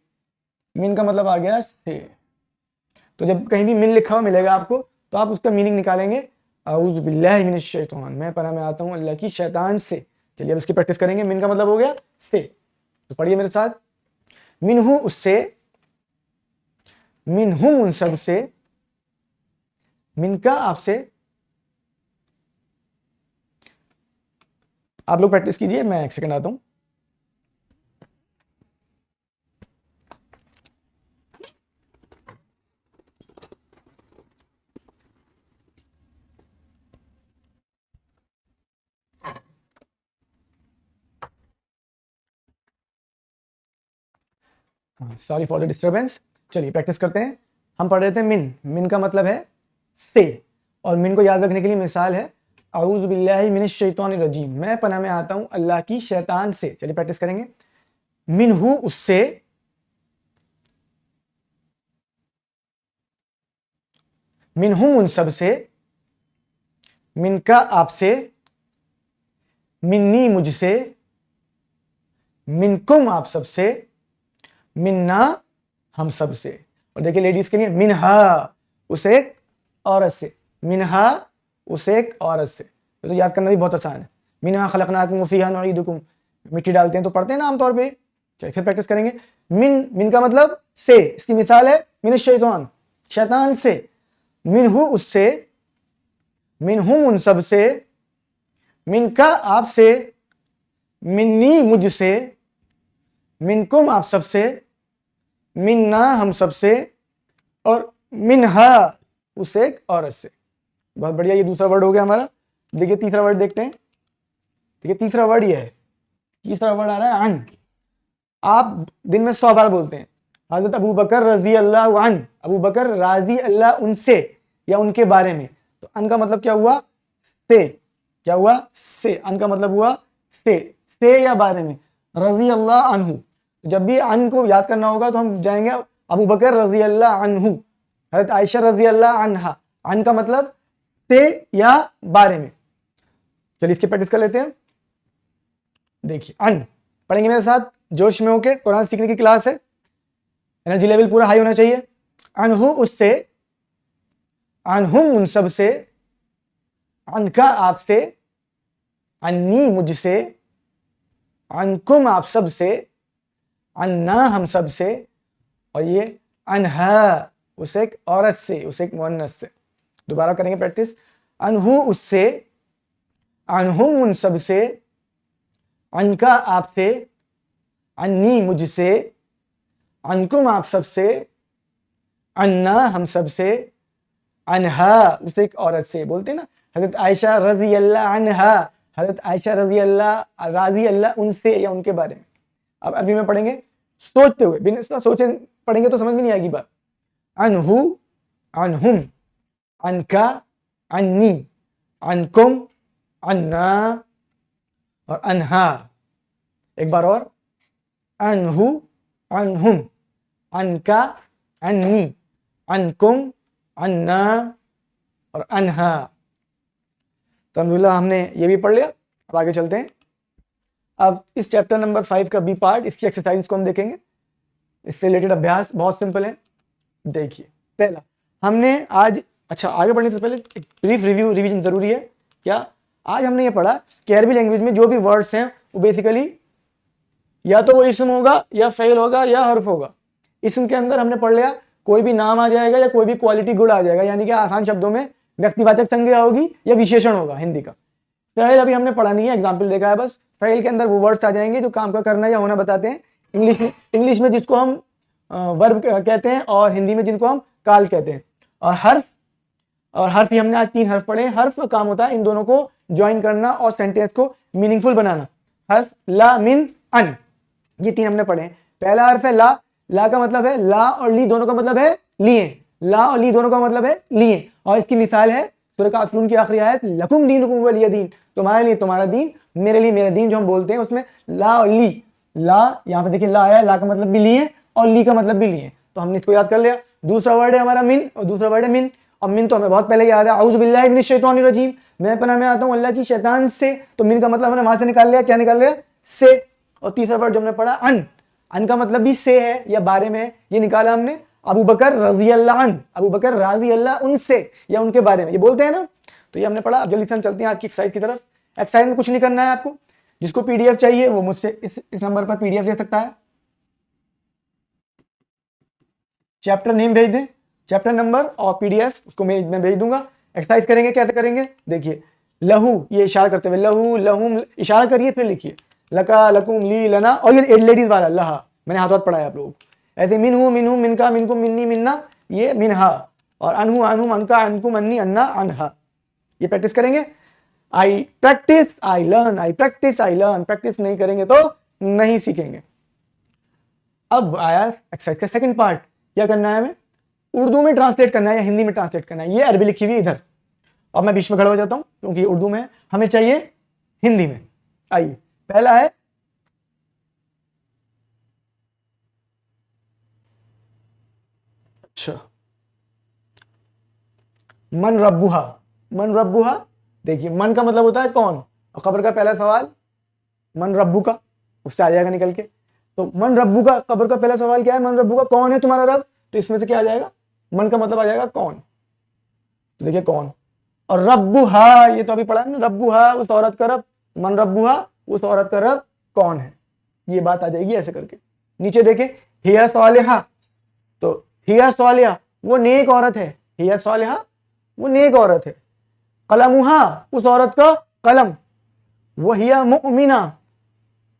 मिन का मतलब आ गया से। तो जब कहीं भी मिन लिखा हुआ मिलेगा आपको, तो आप उसका मीनिंग निकालेंगे, अऊज़ु बिल्लाहि मिनश शैतान, मैं पनाह में आता हूँ अल्लाह की शैतान से। चलिए अब इसकी प्रैक्टिस करेंगे। मिन का मतलब हो गया से। तो पढ़िए मेरे साथ, मिनहु उससे, मिनहुम उन सब से, मिनका आपसे। आप लोग प्रैक्टिस कीजिए, मैं एक सेकंड आता हूं। Sorry for the disturbance. चलिए प्रैक्टिस करते हैं। हम पढ़ रहे थे मिन, मिन का मतलब है से, और मिन को याद रखने के लिए मिसाल है अऊज़ु बिल्लाहि मिनश शैतानिर रजीम, मैं पनाह में आता हूं अल्लाह की शैतान से। चलिए प्रैक्टिस करेंगे। मिनहु उससे, मिनहुम उन सब से, मिनका आपसे, मिन्नी मुझसे, मिनकुम आप सबसे, मिन्ना हम सब से। और देखिए लेडीज के लिए मिनहा उस एक औरत से, मिनहा उस एक औरत से। तो याद करना भी बहुत आसान है। मिनहा खलकनाकुम व फीहा नुईदुकुम, मिट्टी डालते हैं तो पढ़ते हैं ना आमतौर पे। चलिए फिर प्रैक्टिस करेंगे। मिन, मिन का मतलब से, इसकी मिसाल है मिनश शैतान, शैतान से। मिनहु उससे, मिनहुम उन सब से, मिनका आपसे, मिन्नी मुझसे, मिनकुम आप सबसे, मिन्ना हम सबसे, और मिनहा उस एक औरत से। बहुत बढ़िया, ये दूसरा वर्ड हो गया हमारा। देखिए तीसरा वर्ड देखते हैं। देखिए तीसरा वर्ड ये है, तीसरा वर्ड आ रहा है अन। आप दिन में 100 बार बोलते हैं हजरत अबू बकर रजी अल्लाह अन, अबू बकर राजी अल्लाह उनसे या उनके बारे में। तो अन का मतलब क्या हुआ? से। क्या हुआ? से। अन का मतलब हुआ से या बारे में। रजी अल्लाह अनहु, जब भी अन को याद करना होगा तो हम जाएंगे अबू बकर रजी अल्लाह अनहु, हजरत आयशा रजी अल्लाह अनहा। अन का मतलब से या बारे में। चलिए इसकी प्रैक्टिस कर लेते हैं। देखिए अन पढ़ेंगे मेरे साथ जोश में होके। कुरान सीखने की क्लास है, एनर्जी लेवल पूरा हाई होना चाहिए। अनहु उससे, अनहुम उन सब से, अनका आपसे, अन्नी मुझसे, अनकुम आप सब से, अन्ना हम सब से, और ये अनहा उस एक औरत से, उस एक मुअन्नस से। दोबारा करेंगे प्रैक्टिस। अनहु उससे, अनहुम उन सब से, अनका आपसे, अन्नी मुझसे, अनकुम आप सब से, अन्ना हम सब से, अनहा उस एक औरत से। बोलते हैं ना हजरत आयशा रजी अल्लाह अनहा, हजरत आयशा रजी अल्लाह राजी अल्लाह उनसे या उनके बारे में। अब अरबी में पढ़ेंगे सोचते हुए, बिना सोचे पढ़ेंगे तो समझ में नहीं आएगी बात। अनहु, अनहुम, अनका, अन्नी, अनकुम, अन्ना और अनहा। एक बार और। अनहु, अनहुम, अनका, अन्नी, अनकुम, अन्ना और अनहा। तो अल्हम्दुलिल्लाह हमने ये भी पढ़ लिया। अब आगे चलते हैं। अब इस चैप्टर नंबर 5 का बी पार्ट, इसकी एक्सरसाइज को हम देखेंगे। इससे रिलेटेड अभ्यास बहुत सिंपल है। देखिए पहला हमने आज, अच्छा आगे बढ़ने से पहले एक ब्रीफ रिवीजन जरूरी है। क्या? आज हमने ये पढ़ा कि अरबी लैंग्वेज में जो भी वर्ड्स हैं वो बेसिकली या तो वो इसम होगा या फेल होगा या हर्फ होगा। इसम के अंदर हमने पढ़ लिया कोई भी नाम आ जाएगा या कोई भी क्वालिटी गुण आ जाएगा, यानी कि आसान शब्दों में व्यक्तिवाचक संज्ञा होगी या विशेषण होगा हिंदी का। फेल अभी हमने पढ़ा नहीं है, एग्जाम्पल देखा है बस। फेल के अंदर वो वर्ड्स आ जाएंगे जो काम का करना या होना बताते हैं। इंग्लिश में जिसको हम वर्ब कहते हैं और हिंदी में जिनको हम काल कहते हैं। और हर्फ ही हमने आज 3 हर्फ पढ़े। हर्फ का काम होता है इन दोनों को ज्वाइन करना और सेंटेंस को मीनिंगफुल बनाना। हर्फ ला, मिन, अन, ये 3 हमने पढ़े हैं। पहला हर्फ है ला। ला का मतलब है, ला और ली दोनों का मतलब है लिए। ला और ली दोनों का मतलब है लिए। और इसकी मिसाल है सूरह काफिरून की आखिरी आयत लकुम दीनुकुम वलिय दीन, तुम्हारे लिए तुम्हारा दीन, मेरे लिए मेरा दीन, जो हम बोलते हैं उसमें ला और ली, ला यहाँ पे देखिए ला आया, ला का मतलब भी लिए और ली का मतलब भी लिए, तो हमने इसको याद कर लिया। दूसरा वर्ड है हमारा मिन और दूसरा वर्ड है मिन, और मिन तो हमें बहुत पहले याद है, औज़ु बिल्लाहि मिनश शैतानिर रजीम, मैं पनाह में आता हूँ अल्लाह की शैतान से, तो मिन का मतलब हमने वहां से निकाल लिया, क्या निकाल लिया, से। और तीसरा वर्ड जो हमने पढ़ा अन का मतलब भी से है या बारे में है, ये निकाला हमने अबू बकर रज़ी अल्लाह अन, अबू बकर राज़ी अल्लाह उनसे या उनके बारे में, ये बोलते हैं ना, तो ये हमने पढ़ा। अब जल्दी से हम चलते हैं आज की एक्सरसाइज की तरफ। एक्सरसाइज में कुछ नहीं करना है आपको, जिसको पीडीएफ चाहिए वो मुझसे इस नंबर पर पीडीएफ ले सकता है। चैप्टर नेम भेज दें, चैप्टर नंबर और पीडीएफ उसको मैं भेज दूंगा। एक्सरसाइज करेंगे, कैसे करेंगे देखिए, लहू ये इशारा करते हुए, लहू लहुम इशारा करिए, फिर लिखिए लका लकुम ली लना, और ये लेडीज वाला लहा मैंने हाथ पढ़ाया आप लोगों को। ऐसे मिनहू मिनहू मिनका मिनकुम मिन्नी मिन्ना, ये मिनहा, और अनहु अनहुम अनका अनकुम अन्नी अन्ना अनहा, ये प्रैक्टिस करेंगे। I practice I learn, I practice I learn, practice नहीं करेंगे तो नहीं सीखेंगे। अब आया एक्सरसाइज का सेकंड पार्ट, क्या करना है हमें, उर्दू में ट्रांसलेट करना है या हिंदी में ट्रांसलेट करना है। ये अरबी लिखी हुई इधर, अब मैं बीच में खड़ा हो जाता हूं क्योंकि उर्दू में हमें चाहिए हिंदी में। आइए, पहला है अच्छा, मन रब्बुहा, मन रब्बुहा, देखिए मन का मतलब होता है कौन, और खबर का पहला सवाल मन रब्बू का, उससे आ जाएगा निकल के। तो मन रब्बू का, खबर का पहला सवाल क्या है, मन रब्बू का, कौन है तुम्हारा रब, तो इसमें से क्या आ जाएगा, मन का मतलब आ जाएगा कौन, तो देखिए कौन। और रब्बुहा, ये तो अभी पढ़ा है ना, रब्बुहा उस औरत का रब, मन रब्बुहा उस औरत का रब कौन है, ये बात आ जाएगी ऐसे करके। नीचे देखे हिया सालिहा, तो हिया सालिहा वो नेक औरत है, हिया सालिहा वो नेक औरत है। कलमुहा उस औरत का कलम, वो हिया मुमिना,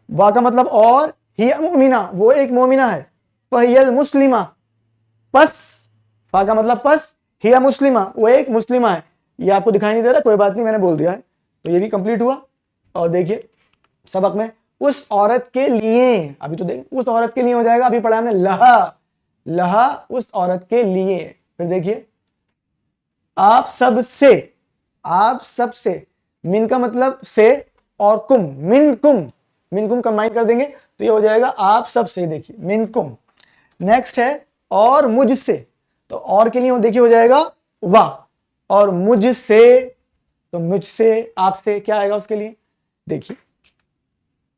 वा का मतलब और, हिया मुमिना वो एक मोमिना है। फहियल मुस्लिमा, पस फा का मतलब पस, हिया मुस्लिमा वो एक मुस्लिमा है। ये आपको दिखाई नहीं दे रहा, कोई बात नहीं, मैंने बोल दिया है, तो ये भी कंप्लीट हुआ। और देखिए सबक में उस औरत के लिए, अभी तो देखिए उस औरत के लिए हो जाएगा, अभी पढ़ा हमने लहा, लहा उस औरत के लिए। फिर देखिए आप सब से, आप सब से, मिन का मतलब से और कुम, मिन कुम कंबाइन कर देंगे तो ये हो जाएगा आप सब से, देखिए मिन कुम। नेक्स्ट है और मुझसे, तो और के लिए देखिए हो जाएगा वाह, और मुझसे, तो मुझसे आपसे क्या आएगा उसके लिए, देखिए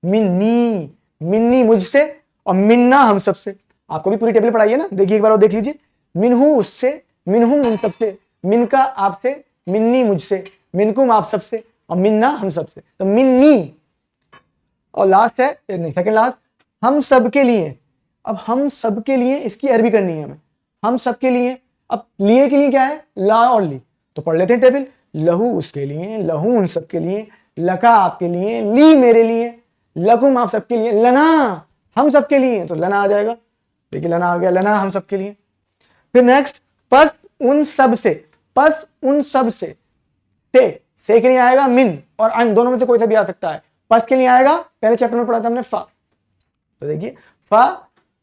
मिन्नी, मिन्नी मुझसे, और मिन्ना हम सबसे। आपको भी पूरी टेबल पढ़ाई है ना, देखिए एक बार और देख लीजिए, मिनहू उससे, मिनहुम उन सबसे, मिनका आपसे, मिन्नी मुझसे, मिनकुम आप सबसे, और मिन्ना हम सबसे, तो मिन्नी। और लास्ट है, नहीं सेकंड लास्ट, हम सब के लिए। अब हम सब के लिए इसकी अरबी करनी है हमें, हम सब के लिए। अब लिए के लिए क्या है, ला और ली, तो पढ़ लेते हैं टेबल। लहू उसके लिए, लहू उन सब के लिए, लका आपके लिए, ली मेरे लिए, लकुम आप सबके लिए, लना हम सबके लिए, तो लना आ जाएगा, देखिए लना आ गया, लना हम सबके लिए। फिर नेक्स्ट पस उन सब से, पस उन सब से के लिए आएगा मिन और अन, दोनों में से कोई सा भी आ सकता है। पस के लिए आएगा, पहले चैप्टर में पढ़ा था हमने फा, तो देखिए फा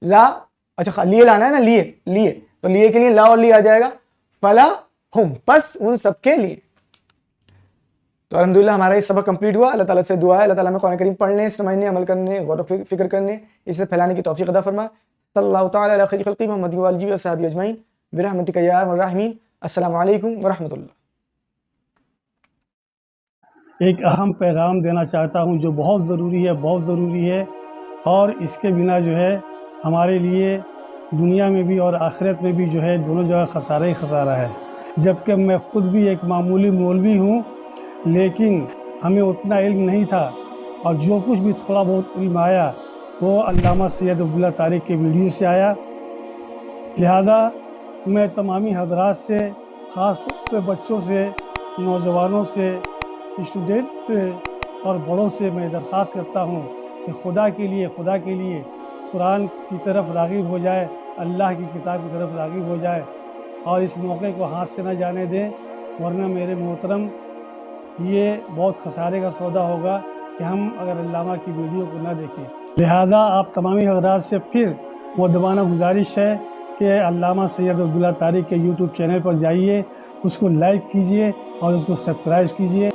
ला, अच्छा लिए लाना है ना, लिए लिए, तो लिए के लिए ला और ली आ जाएगा, फला हुम पस उन सब के लिए। तो अल्हम्दुलिल्लाह हमारा ये सबक कंप्लीट हुआ। अल्लाह ताला से दुआ है अल्लाह ताला हमें कुरान करीम पढ़ने, समझने, अमल करने, गौर फिक्र करने, इसे फैलाने की तौफीक अता फरमाए। सल्लल्लाहु तआला अला खैरि खल्क़ि मुहम्मद व आलिहि व सहाबिहि अजमईन बिरहमतिका या अरहमर राहिमीन। अस्सलामु अलैकुम व रहमतुल्लाह। एक अहम पैगाम देना चाहता हूं जो बहुत ज़रूरी है, बहुत ज़रूरी है, और इसके बिना जो है हमारे लिए दुनिया में भी और आखिरत में भी जो है दोनों जगह खसारा ही खसारा है। जबकि मैं ख़ुद भी एक मामूली मौलवी हूं, लेकिन हमें उतना इल्म नहीं था, और जो कुछ भी थोड़ा बहुत इल्म आया वो अल्लामा सैयद अब्दुल्ला तारिक के वीडियो से आया। लिहाजा मैं तमामी हजरात से, ख़ास तौर से बच्चों से, नौजवानों से, स्टूडेंट से और बड़ों से मैं दरख्वास्त करता हूँ कि खुदा के लिए कुरान की तरफ राग़िब हो जाए, अल्लाह की किताब की तरफ राग़िब हो जाए, और इस मौके को हाथ से न जाने दें, वरना मेरे मोहतरम ये बहुत खसारे का सौदा होगा कि हम अगर अल्लामा की वीडियो को न देखें। लिहाजा आप तमामी हज़रात से फिर मुअद्दबाना गुजारिश है कि अल्लामा सैयद अब्दुल्ला तारिक के यूट्यूब चैनल पर जाइए, उसको लाइक कीजिए और उसको सब्सक्राइब कीजिए।